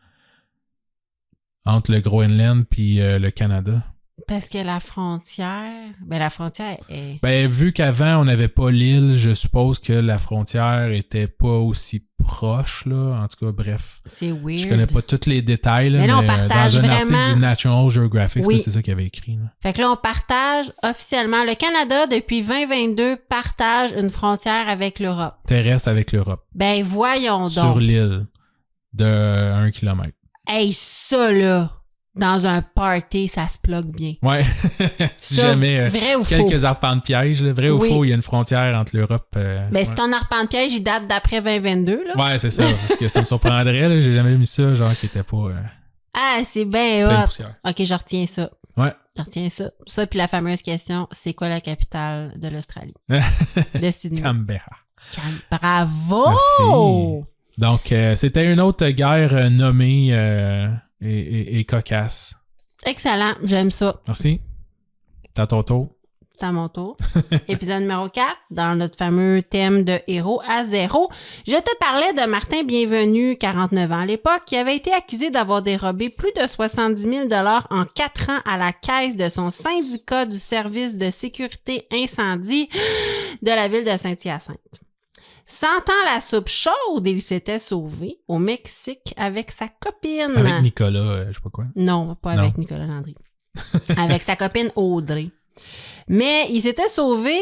entre le Groenland puis le Canada. Parce que la frontière est... Ben, vu qu'avant, on n'avait pas l'île, je suppose que la frontière était pas aussi proche, là. En tout cas, bref. C'est weird. Je connais pas tous les détails, là, mais là, on partage dans un vraiment... article du National Geographic, Oui. c'est ça qu'il avait écrit. Là. Fait que là, on partage officiellement... Le Canada, depuis 2022, partage une frontière avec l'Europe. Terrestre avec l'Europe. Ben, voyons donc. Sur l'île de 1 kilomètre. Hey, ça, là, dans un party, ça se plug bien. Ouais. Si Ça, jamais vrai ou faux? quelques arpents de piège, là, vrai ou Oui. faux, il y a une frontière entre l'Europe. Ben, ouais. si ton arpent de piège, il date d'après 2022, là. Ouais, c'est ça. Parce que ça me surprendrait, là. J'ai jamais mis ça, genre, qui était pas Ah, c'est bien plein de hot. poussière. OK, je retiens ça. Ouais. Je retiens ça. Ça, puis la fameuse question, c'est quoi la capitale de l'Australie? De Sydney. Canberra. Bravo! Merci. Donc, c'était une autre guerre nommée et cocasse. Excellent, j'aime ça. Merci. C'est à ton tour. C'est à mon tour. Épisode numéro 4, dans notre fameux thème de héros à zéro. Je te parlais de Martin Bienvenu, 49 ans à l'époque, qui avait été accusé d'avoir dérobé plus de 70 000 $ en 4 ans à la caisse de son syndicat du service de sécurité incendie de la ville de Saint-Hyacinthe. Sentant la soupe chaude, il s'était sauvé au Mexique avec sa copine. Avec Nicolas, je sais pas quoi. Non, pas avec Nicolas Landry. Avec sa copine Audrey. Mais il s'était sauvé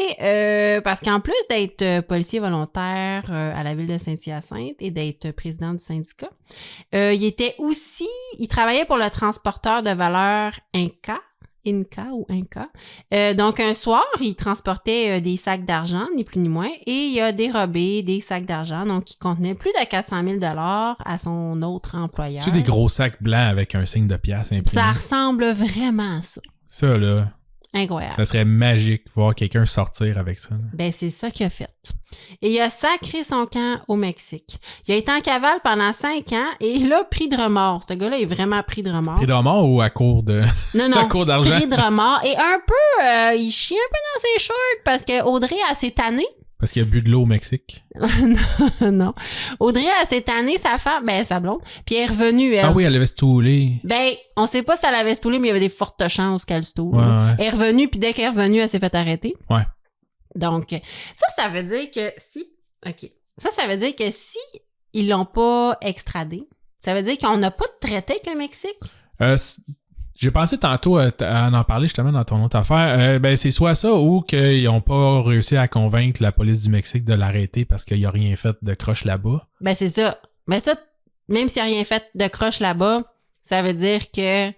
parce qu'en plus d'être policier volontaire à la ville de Saint-Hyacinthe et d'être président du syndicat, il travaillait pour le transporteur de valeur Inca. Donc, un soir, il transportait des sacs d'argent, ni plus ni moins, et il a dérobé des sacs d'argent, donc qui contenaient plus de 400 000 $ à son autre employeur. C'est des gros sacs blancs avec un signe de pièce imprimé. Ça ressemble vraiment à ça. Ça, là, Incroyable. ça serait magique voir quelqu'un sortir avec ça. Là. Ben, c'est ça qu'il a fait. Et il a sacré son camp au Mexique. Il a été en cavale pendant 5 ans et il a pris de remords. Ce gars-là est vraiment pris de remords. Pris de mort ou à court de Non, à court d'argent? pris de remords. Et un peu, il chie un peu dans ses shorts parce que Audrey, elle s'est tannée. Parce qu'il a bu de l'eau au Mexique. Non. Audrey, elle s'est tannée, sa femme, ben, sa blonde. Puis elle est revenue, elle. Ah oui, elle avait stoulé. Ben, on sait pas si elle avait stoulé, mais il y avait des fortes chances qu'elle stoule. Ouais, ouais. Elle est revenue, puis dès qu'elle est revenue, elle s'est fait arrêter. Ouais. Donc, ça veut dire que si... OK. Ça veut dire que si ils l'ont pas extradé, ça veut dire qu'on n'a pas de traité avec le Mexique? J'ai pensé tantôt à en parler justement dans ton autre affaire. Ben, c'est soit ça ou qu'ils n'ont pas réussi à convaincre la police du Mexique de l'arrêter parce qu'il a rien fait de croche là-bas. Ben, c'est ça. Mais ça, même s'il n'y a rien fait de croche là-bas, ça veut dire que...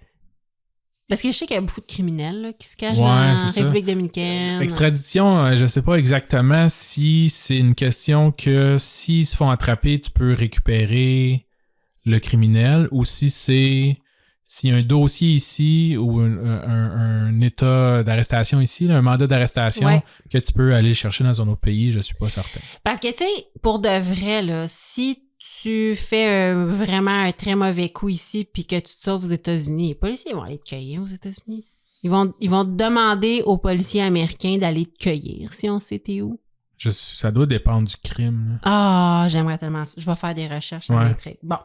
Parce que je sais qu'il y a beaucoup de criminels là, qui se cachent dans la République dominicaine. Extradition, je sais pas exactement si c'est une question que s'ils se font attraper, tu peux récupérer le criminel ou si c'est s'il y a un dossier ici ou un état d'arrestation ici, là, un mandat d'arrestation Ouais. que tu peux aller chercher dans un autre pays, je suis pas certain. Parce que, tu sais, pour de vrai, là, si tu fais vraiment un très mauvais coup ici puis que tu te sauves aux États-Unis, les policiers vont aller te cueillir aux États-Unis. Ils vont te demander aux policiers américains d'aller te cueillir si on sait t'es où. Ça doit dépendre du crime. Là. Ah, j'aimerais tellement ça. Je vais faire des recherches, ça m'intrigue. Bon.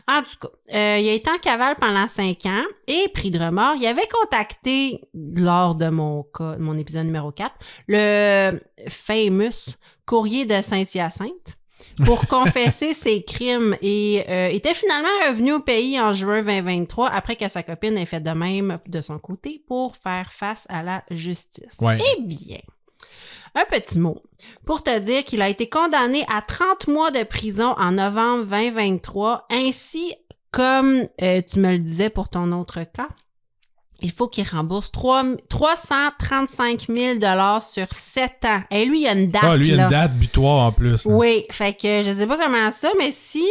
En tout cas, il a été en cavale pendant 5 ans et pris de remords. Il avait contacté, lors de mon épisode numéro 4, le famous courrier de Saint-Hyacinthe pour confesser ses crimes et était finalement revenu au pays en juin 2023 après que sa copine ait fait de même de son côté pour faire face à la justice. Ouais. Eh bien, un petit mot pour te dire qu'il a été condamné à 30 mois de prison en novembre 2023, ainsi comme tu me le disais pour ton autre cas. Il faut qu'il rembourse 335 000 $ sur 7 ans. Et lui, il y a une date. Ah, lui, il y a là. une date butoir en plus. Hein. Oui, fait que je sais pas comment ça, mais si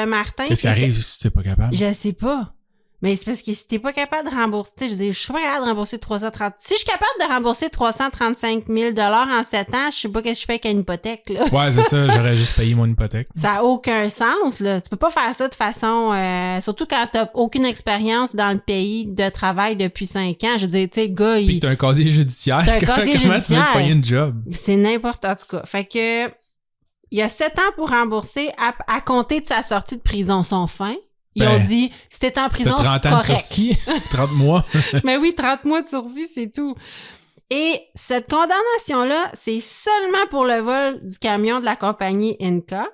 Martin... Qu'est-ce qui arrive si t'es pas capable? Je sais pas. Mais c'est parce que si t'es pas capable de rembourser, je dis, je suis pas capable de rembourser 330. Si je suis capable de rembourser 335 000 $ en 7 ans, je sais pas qu'est-ce que je fais avec une hypothèque, là. Ouais, c'est ça, j'aurais juste payé mon hypothèque. Ça a aucun sens, là. Tu peux pas faire ça de façon, surtout quand t'as aucune expérience dans le pays de travail depuis 5 ans. Je veux dire, tu sais, le gars, Puis t'as un casier judiciaire. T'as un casier Comment judiciaire. tu veux te payer une job? C'est n'importe, en tout cas. Fait que, il y a 7 ans pour rembourser à compter de sa sortie de prison. Son fin. Ils ont dit, si t'es en prison, c'est correct. T'as 30 ans de sursis, 30 mois. Mais oui, 30 mois de sursis, c'est tout. Et cette condamnation-là, c'est seulement pour le vol du camion de la compagnie Inca.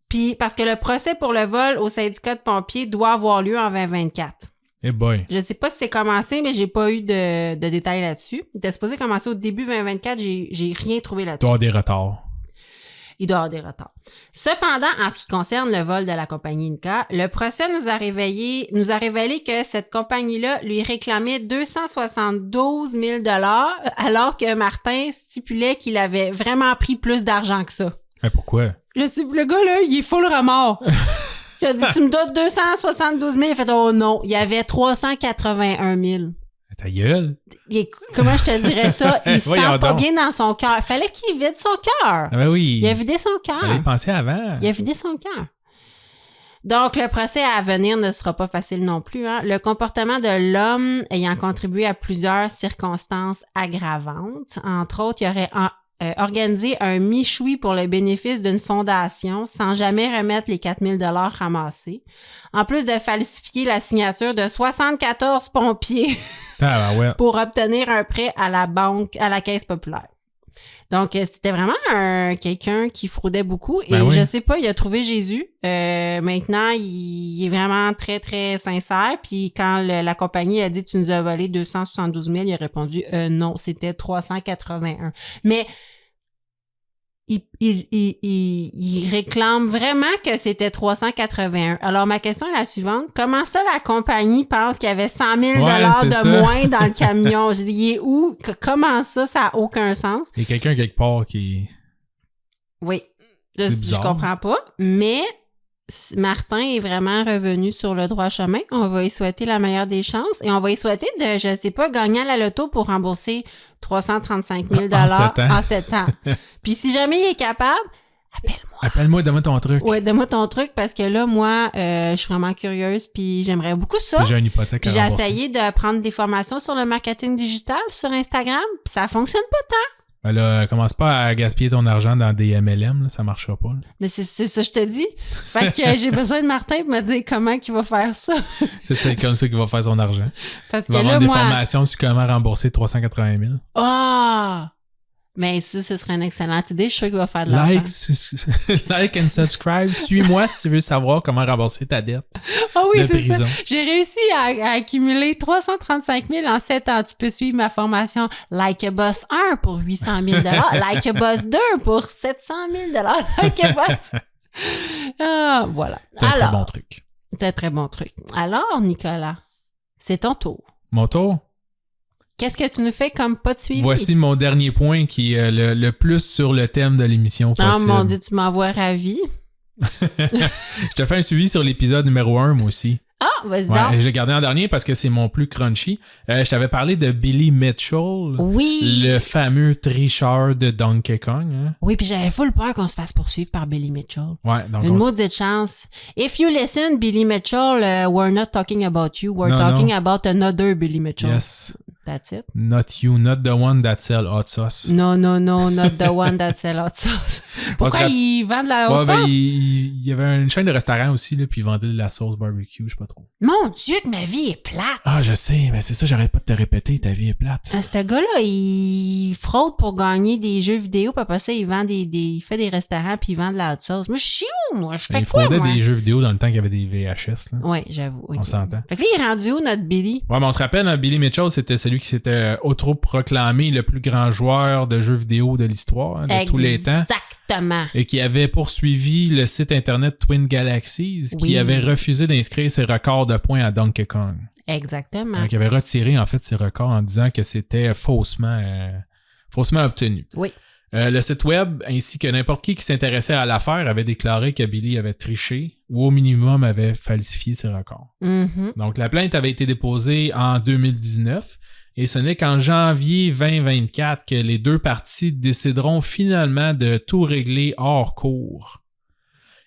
Puis, parce que le procès pour le vol au syndicat de pompiers doit avoir lieu en 2024. Eh boy. Je sais pas si c'est commencé, mais j'ai pas eu de détails là-dessus. Il était supposé commencer au début 2024, j'ai rien trouvé là-dessus. Tu dois avoir des retards. Il doit y avoir des retards. Cependant, en ce qui concerne le vol de la compagnie Inca, le procès nous a révélé que cette compagnie-là lui réclamait 272 000 $ alors que Martin stipulait qu'il avait vraiment pris plus d'argent que ça. Mais pourquoi? Je sais, le gars, là, il est full remords. Il a dit, tu me donnes 272 000. Il a fait, oh non, il y avait 381 000. Ta gueule. Comment je te dirais ça? Il se sent Voyons pas donc. bien dans son cœur. Fallait qu'il vide son cœur. Ah ben oui. Il a vidé son cœur. Fallait y penser avant. Il a vidé son cœur. Donc, le procès à venir ne sera pas facile non plus. Hein. Le comportement de l'homme ayant contribué à plusieurs circonstances aggravantes. Entre autres, il aurait organisé un michoui pour le bénéfice d'une fondation sans jamais remettre les 4 000 $ ramassés. En plus de falsifier la signature de 74 pompiers Ah ben ouais. pour obtenir un prêt à la banque, à la Caisse populaire. Donc, c'était vraiment quelqu'un qui fraudait beaucoup. Et Ben oui. je sais pas, il a trouvé Jésus. Maintenant, il est vraiment très, très sincère. Puis quand la compagnie a dit « Tu nous as volé 272 000 », il a répondu « Non, c'était 381 ». Mais il réclame vraiment que c'était 381. Alors, ma question est la suivante. Comment ça, la compagnie pense qu'il y avait 100 000 $ de ça. moins dans le camion? J'ai dit, il est où? Comment ça? Ça a aucun sens. Il y a quelqu'un quelque part qui... Oui. C'est Je bizarre. comprends pas. Mais Martin est vraiment revenu sur le droit chemin. On va lui souhaiter la meilleure des chances et on va lui souhaiter de, je sais pas, gagner à la loto pour rembourser 335 000 $ en 7 ans. Puis si jamais il est capable, appelle-moi. Appelle-moi, donne-moi ton truc. Ouais, donne-moi ton truc parce que là, moi, je suis vraiment curieuse puis j'aimerais beaucoup ça. J'ai une hypothèque Puis à j'ai rembourser. essayé de prendre des formations sur le marketing digital sur Instagram puis ça fonctionne pas tant. Ben là, commence pas à gaspiller ton argent dans des MLM, là, ça marchera pas. Là. Mais c'est ça que je te dis. Fait que j'ai besoin de Martin pour me dire comment qu'il va faire ça. C'est peut-être comme ça qu'il va faire son argent. Parce Il que va là, avoir des moi... formations sur comment rembourser 380 000. Ah! Mais ça, ce serait une excellente idée. Je suis sûre qu'il va faire de l'argent. Like and subscribe. Suis-moi si tu veux savoir comment rembourser ta dette Ah oui, de c'est prison. ça. J'ai réussi à accumuler 335 000 en 7 ans. Tu peux suivre ma formation Like a Boss 1 pour 800 000 $, Like a Boss 2 pour 700 000 $, Like a Boss... Ah, voilà. C'est un très bon truc. C'est un très bon truc. Alors, Nicolas, c'est ton tour. Mon tour? Qu'est-ce que tu nous fais comme pas de suivi? Voici mon dernier point qui est le plus sur le thème de l'émission Oh possible. mon Dieu, tu m'envoies ravi. Je te fais un suivi sur l'épisode numéro 1, moi aussi. Ah, vas-y Ouais, donc. je l'ai gardé en dernier parce que c'est mon plus crunchy. Je t'avais parlé de Billy Mitchell. Oui. Le fameux tricheur de Donkey Kong. Hein? Oui, puis j'avais full peur qu'on se fasse poursuivre par Billy Mitchell. Ouais, donc Une maudite chance. If you listen, Billy Mitchell, we're not talking about you. We're talking about another Billy Mitchell. Yes. That's it. Not you, not the one that sell hot sauce. Non, not the one that sell hot sauce. Pourquoi ils vendent de la hot sauce? Il y avait une chaîne de restaurants aussi, là, puis ils vendaient de la sauce barbecue, je sais pas trop. Mon Dieu, que ma vie est plate. Ah, je sais, mais c'est ça, j'arrête pas de te répéter, ta vie est plate. Ce gars-là, il fraude pour gagner des jeux vidéo, puis après ça, il vend il fait des restaurants, puis il vend de la hot sauce. Moi, je suis où, moi? Je fais quoi, moi? Il fraudait des jeux vidéo dans le temps qu'il y avait des VHS, là. Ouais, j'avoue. Okay. On s'entend. Fait que là, il est rendu où, notre Billy? Ouais, mais on se rappelle, hein, Billy Mitchell, c'était celui qui s'était autoproclamé le plus grand joueur de jeux vidéo de l'histoire, hein, de tous les temps. Exactement. Et qui avait poursuivi le site internet Twin Galaxies, qui avait refusé d'inscrire ses records de points à Donkey Kong. Exactement. Donc, il avait retiré, en fait, ses records en disant que c'était faussement obtenu. Oui. Le site web, ainsi que n'importe qui s'intéressait à l'affaire, avait déclaré que Billy avait triché ou au minimum avait falsifié ses records. Mm-hmm. Donc, la plainte avait été déposée en 2019 et ce n'est qu'en janvier 2024 que les deux parties décideront finalement de tout régler hors cours.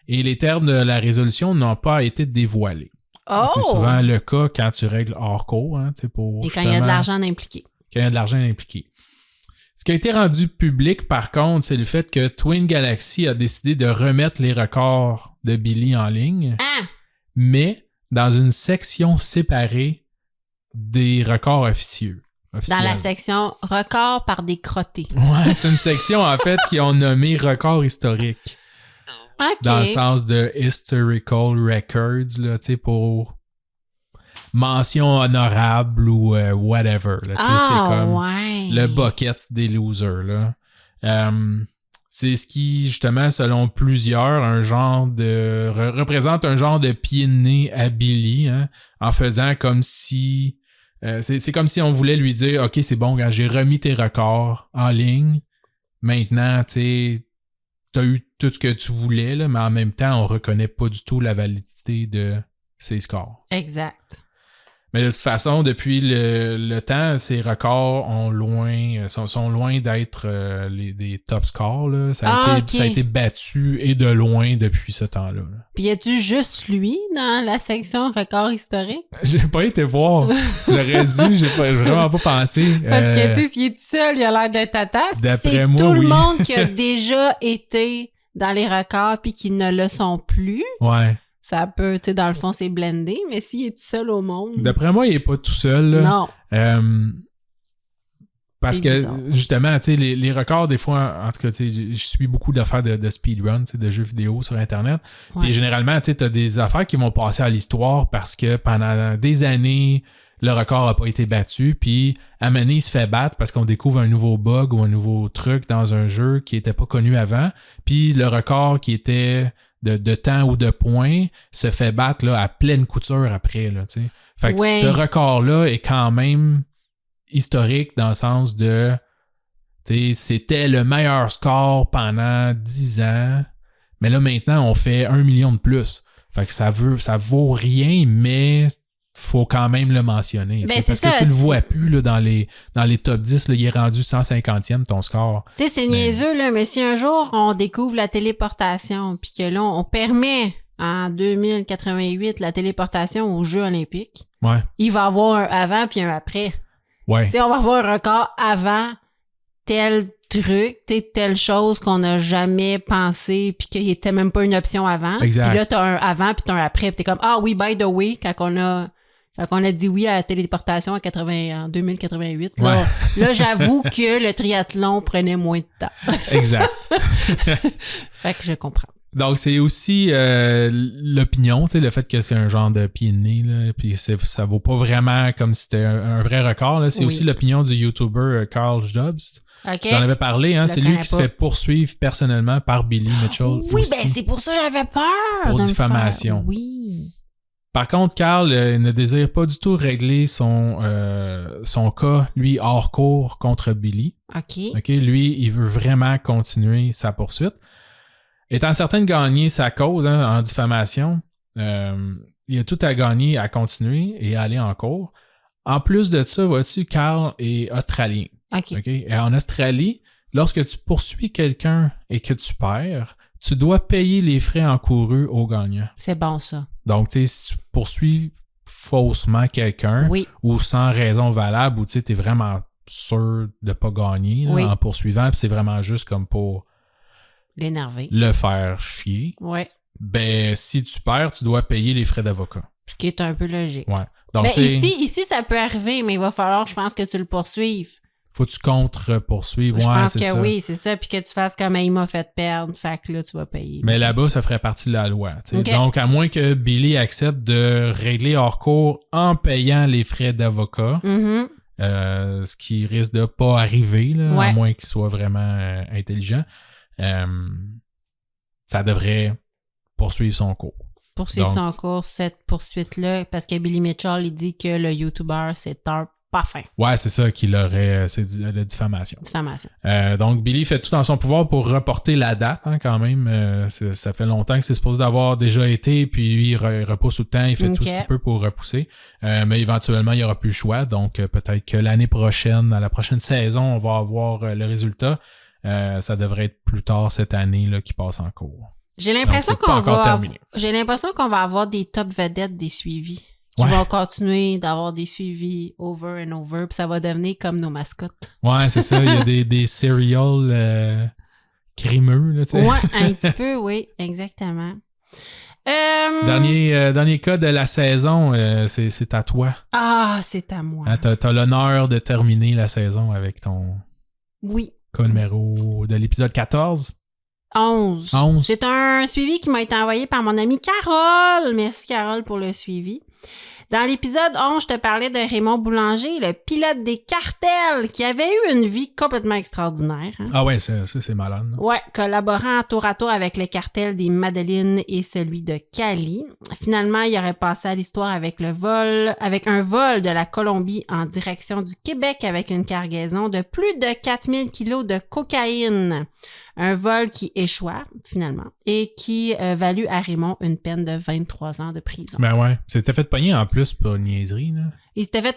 Et les termes de la résolution n'ont pas été dévoilés. Oh! C'est souvent le cas quand tu règles hors cours. Hein, pour et quand il y a de l'argent impliqué. Quand il y a de l'argent impliqué. Ce qui a été rendu public, par contre, c'est le fait que Twin Galaxy a décidé de remettre les records de Billy en ligne, mais dans une section séparée des records officiels. Dans la section records par des crottés. Ouais, c'est une section, en fait, qu'ils ont nommé records historiques. OK. Dans le sens de historical records, là, tu sais, pour mention honorable ou whatever. Là, c'est comme le bucket des losers. Là. C'est ce qui, justement, selon plusieurs, représente un genre de pied de nez à Billy, hein, en faisant comme si... c'est comme si on voulait lui dire « Ok, c'est bon, j'ai remis tes records en ligne. Maintenant, tu sais, t'as eu tout ce que tu voulais, là, mais en même temps, on reconnaît pas du tout la validité de ces scores. » Exact. Mais de toute façon, depuis le temps, ces records sont loin d'être des top scores. Là. Ça a été battu et de loin depuis ce temps-là. Là. Puis y a-tu juste lui dans la section records historiques? J'ai pas été voir. J'aurais dû, j'ai vraiment pas pensé. Parce que, tu sais, s'il est tout seul, il a l'air d'être tata. D'après moi, tout le monde qui a déjà été dans les records puis qui ne le sont plus. Ouais. Ça peut, tu sais, dans le fond, c'est blendé, mais s'il est tout seul au monde... D'après moi, il est pas tout seul. Là. Non. Parce que, justement, tu sais, les records, des fois, en tout cas, tu sais, je suis beaucoup d'affaires de speedrun, tu sais, de jeux vidéo sur Internet. Ouais. Puis généralement, tu sais, t'as des affaires qui vont passer à l'histoire parce que pendant des années, le record a pas été battu. Puis, à un moment donné, il se fait battre parce qu'on découvre un nouveau bug ou un nouveau truc dans un jeu qui était pas connu avant. Puis, le record qui était... De temps ou de points se fait battre là, à pleine couture après. Là, t'sais. Fait que ce record-là est quand même historique dans le sens de c'était le meilleur score pendant 10 ans, mais là maintenant on fait 1 million de plus. Fait que ça vaut rien, mais faut quand même le mentionner. Ben, parce que tu le vois plus là, dans les top 10, là, il est rendu 150e ton score. Tu sais, c'est niaiseux, là, mais si un jour on découvre la téléportation puis que là, on permet en 2088 la téléportation aux Jeux olympiques, il va y avoir un avant puis un après. Ouais. Tu sais, on va avoir un record avant tel truc, telle chose qu'on n'a jamais pensé puis qu'il était même pas une option avant. Exact. Puis là, t'as un avant puis t'as un après. Puis t'es comme, ah oui, by the way, quand on a dit oui à la téléportation en 2088, là j'avoue que le triathlon prenait moins de temps. Exact. Fait que je comprends. Donc, c'est aussi l'opinion, tu sais, le fait que c'est un genre de pied de nez, là, puis ça vaut pas vraiment comme si c'était un vrai record. Là. C'est aussi l'opinion du YouTuber Carl Jobst. Okay. J'en avais parlé, hein, c'est lui qui se fait poursuivre personnellement par Billy Mitchell. Oui, aussi, ben c'est pour ça que j'avais peur. Pour diffamation. Oui. Par contre, Carl ne désire pas du tout régler son cas, lui, hors cours contre Billy. OK. Lui, il veut vraiment continuer sa poursuite. Étant certain de gagner sa cause en diffamation, il a tout à gagner à continuer et à aller en cours. En plus de ça, vois-tu, Carl est australien. OK. Et en Australie, lorsque tu poursuis quelqu'un et que tu perds, tu dois payer les frais encourus au gagnant. C'est bon, ça. Donc, tu sais, si tu poursuis faussement quelqu'un Oui. ou sans raison valable ou tu sais, t'es vraiment sûr de pas gagner là, Oui. en poursuivant, puis c'est vraiment juste comme pour L'énerver. le faire chier, Ouais. ben si tu perds, tu dois payer les frais d'avocat. Ce qui est un peu logique. Ouais. Donc, Mais tu sais, ici, ça peut arriver, mais il va falloir, je pense, que tu le poursuives. faut que tu contre-poursuives. Je Ouais, pense c'est que ça. oui, c'est ça. Puis que tu fasses comme il m'a fait perdre. Fait que là, tu vas payer. Mais là-bas, ça ferait partie de la loi. Tu sais. Ok. Donc, à moins que Billy accepte de régler hors cours en payant les frais d'avocat, Mhm. ce qui risque de pas arriver, là, Ouais. à moins qu'il soit vraiment intelligent, ça devrait poursuivre son cours. Poursuivre Donc- son cours, cette poursuite-là, parce que Billy Mitchell, il dit que le YouTuber, c'est un pas fin. Ouais, c'est ça qu'il aurait, c'est de diffamation. Diffamation. Donc, Billy fait tout en son pouvoir pour reporter la date, hein, quand même. Ça fait longtemps que c'est supposé d'avoir déjà été, puis lui, il repousse tout le temps, il fait tout Ok. ce qu'il peut pour repousser. Mais éventuellement, il n'y aura plus le choix. Donc, peut-être que l'année prochaine, à la prochaine saison, on va avoir le résultat. Ça devrait être plus tard cette année là, qui passe en cours. J'ai l'impression Donc, c'est pas encore terminé. j'ai l'impression qu'on va avoir des top vedettes des suivis. Qui Ouais. vont continuer d'avoir des suivis over and over, puis ça va devenir comme nos mascottes. Ouais, c'est ça. Il y a des serials crimeux, là, tu sais. Ouais, un petit peu, oui, exactement. Dernier cas de la saison, c'est à toi. Ah, c'est à moi. Hein, t'as l'honneur de terminer la saison avec ton Oui. cas numéro de l'épisode 14. 11. 11. C'est un suivi qui m'a été envoyé par mon amie Carole. Merci Carole pour le suivi. Dans l'épisode 11, je te parlais de Raymond Boulanger, le pilote des cartels, qui avait eu une vie complètement extraordinaire. Hein? Ah ouais, ça c'est malade. Là. Ouais, collaborant tour à tour avec le cartel des Madelines et celui de Cali. Finalement, il aurait passé à l'histoire avec un vol de la Colombie en direction du Québec avec une cargaison de plus de 4000 kilos de cocaïne. Un vol qui échoua, finalement, et qui valut à Raymond une peine de 23 ans de prison. Ben ouais, c'était fait pogner en plus pour une niaiserie, là. Il s'était fait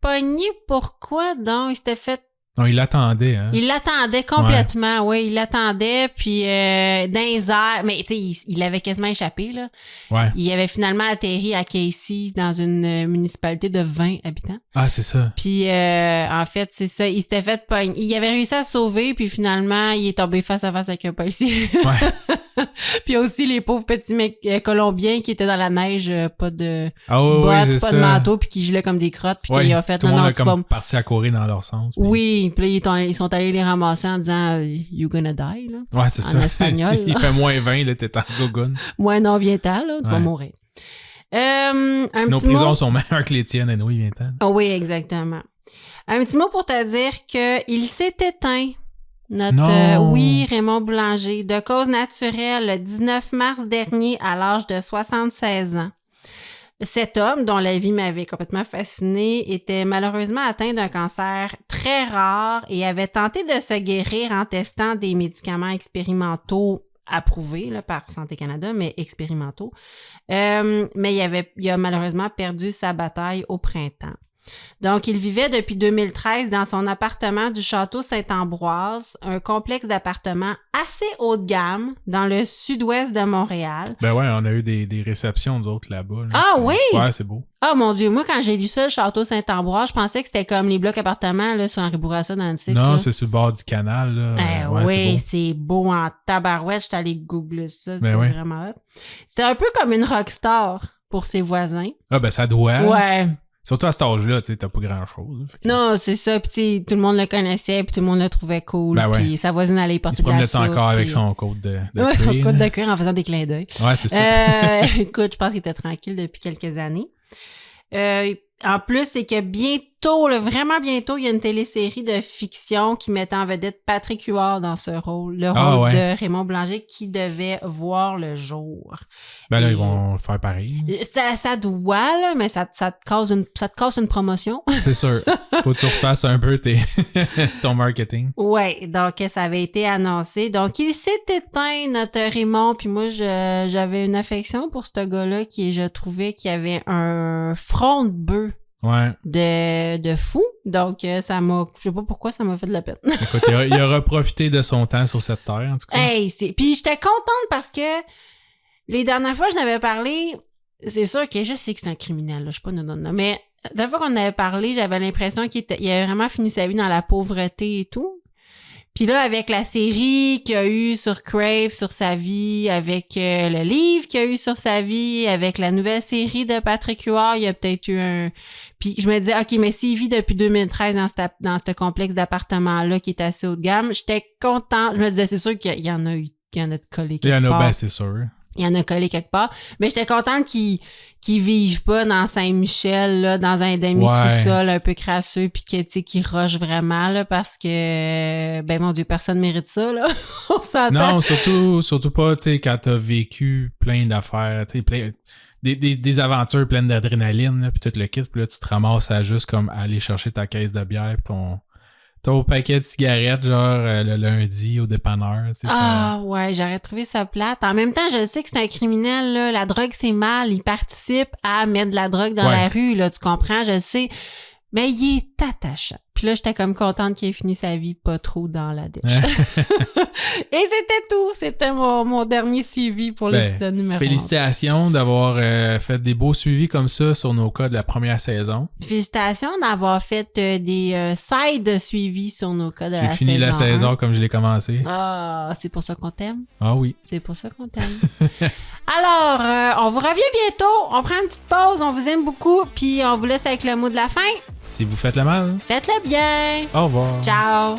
pogner. Pourquoi donc? Il s'était fait Non, il l'attendait, hein. Il l'attendait complètement, oui. Il l'attendait, puis dans les airs, mais tu sais, il avait quasiment échappé, là. Ouais. Il avait finalement atterri à Casey, dans une municipalité de 20 habitants. Ah, c'est ça. Puis, en fait, c'est ça, il s'était fait pogner. Il avait réussi à se sauver, puis finalement, il est tombé face à face avec un policier. Ouais. Puis aussi, les pauvres petits mecs Colombiens qui étaient dans la neige, pas de Ah oui, bottes, c'est pas ça. de manteau, puis qui gelaient comme des crottes, puis Ouais, qu'il a fait, tout le non, monde non, a tu vas comme parti à courir dans leur sens. Puis... Oui, puis là, ils sont allés les ramasser en disant « You gonna die », là. Ouais, c'est En ça. espagnol, là. Il fait moins 20, là, t'es en gogoune. Ouais, non, viens-t'en, là, tu vas Ouais. mourir. Un Nos petit prisons mot. sont meilleures que les tiennes, Anouilh, viens-t'en. Oh oui, exactement. Un petit mot pour te dire qu'il s'est éteint. Non. Oui, Raymond Boulanger, de cause naturelle, le 19 mars dernier, à l'âge de 76 ans. Cet homme, dont la vie m'avait complètement fascinée, était malheureusement atteint d'un cancer très rare et avait tenté de se guérir en testant des médicaments expérimentaux approuvés là, par Santé Canada, mais expérimentaux. Mais il a malheureusement perdu sa bataille au printemps. Donc, il vivait depuis 2013 dans son appartement du Château Saint-Ambroise, un complexe d'appartements assez haut de gamme dans le sud-ouest de Montréal. Ben ouais, on a eu des réceptions, nous autres, là-bas. Là. Ah C'est- oui? Ouais, c'est beau. Ah mon Dieu, moi quand j'ai lu ça, le Château Saint-Ambroise, je pensais que c'était comme les blocs appartements là, sur Henri Bourassa dans le site. Non, là. c'est sur le bord du canal, là. Ouais, Oui, c'est c'est beau en tabarouette. J'étais allée googler ça, Ben c'est ouais. vraiment hot. C'était un peu comme une rockstar pour ses voisins. beau. Ah, ben ça doit. Ouais. Surtout à cet âge-là, tu sais, t'as pas grand-chose. Fait que- Non, c'est ça. Puis tu sais, tout le monde le connaissait, puis tout le monde le trouvait cool. Ben ouais. Puis sa voisine allait y Il porter se de la promenait soupe. encore avec puis- son côte de Ouais, son cuir, côte là. de cuir en faisant des clins d'œil. Ouais, c'est ça. Écoute, je pense qu'il était tranquille depuis quelques années. En plus, c'est que bientôt, là, vraiment bientôt, il y a une télésérie de fiction qui mettait en vedette Patrick Huard dans ce rôle, le rôle de Raymond Blanger qui devait voir le jour. Ben là, ils vont faire pareil. Ça doit, là, mais ça te casse une promotion. C'est sûr. Faut que tu refasses un peu ton marketing. Ouais, donc ça avait été annoncé. Donc, il s'est éteint, notre Raymond, puis moi, j'avais une affection pour ce gars-là qui, je trouvais qu'il avait un front de bœuf. Ouais. De fou. Donc, je sais pas pourquoi ça m'a fait de la peine. Écoute, il aura profité de son temps sur cette terre, en tout cas. Hey, puis j'étais contente parce que les dernières fois, je n'avais parlé, c'est sûr que je sais que c'est un criminel, là, je suis pas non, mais la dernière fois qu'on avait parlé, j'avais l'impression qu'il avait vraiment fini sa vie dans la pauvreté et tout. Puis là, avec la série qu'il y a eu sur Crave, sur sa vie, avec le livre qu'il y a eu sur sa vie, avec la nouvelle série de Patrick Huard, il y a peut-être eu un... Puis je me disais, OK, mais s'il vit depuis 2013 dans ce complexe d'appartements-là qui est assez haut de gamme, j'étais contente. Je me disais, c'est sûr qu'il y en a de collés quelque part. Il y en a, ben c'est sûr. Il y en a collé quelque part. Mais j'étais contente qu'ils vivent pas dans Saint-Michel, là, dans un demi-sous-sol un peu crasseux, puis qu'ils rushent vraiment, là, parce que, ben mon Dieu, personne mérite ça, là. On s'entend. Non, surtout pas, tu sais, quand t'as vécu plein d'affaires, tu sais, des aventures pleines d'adrénaline, là, puis tout le kit, puis là, tu te ramasses à juste comme aller chercher ta caisse de bière, puis ton paquet de cigarettes, genre le lundi au dépanneur. Tu sais, ouais, j'aurais trouvé ça plate. En même temps, je sais que c'est un criminel, là. La drogue, c'est mal. Il participe à mettre de la drogue dans la rue, là. Tu comprends? Je le sais. Mais il est attachant. Puis là, j'étais comme contente qu'il ait fini sa vie pas trop dans la ditch. Et c'était tout. C'était mon dernier suivi pour l'épisode numéro 11. Félicitations d'avoir fait des beaux suivis comme ça sur nos cas de la première saison. Félicitations d'avoir fait des side suivis sur nos cas de la saison. J'ai fini la saison comme je l'ai commencé. Ah, c'est pour ça qu'on t'aime? Ah oui. C'est pour ça qu'on t'aime. Alors, on vous revient bientôt. On prend une petite pause. On vous aime beaucoup. Puis on vous laisse avec le mot de la fin. Si vous faites le mal, faites-le bien. Au revoir. Ciao.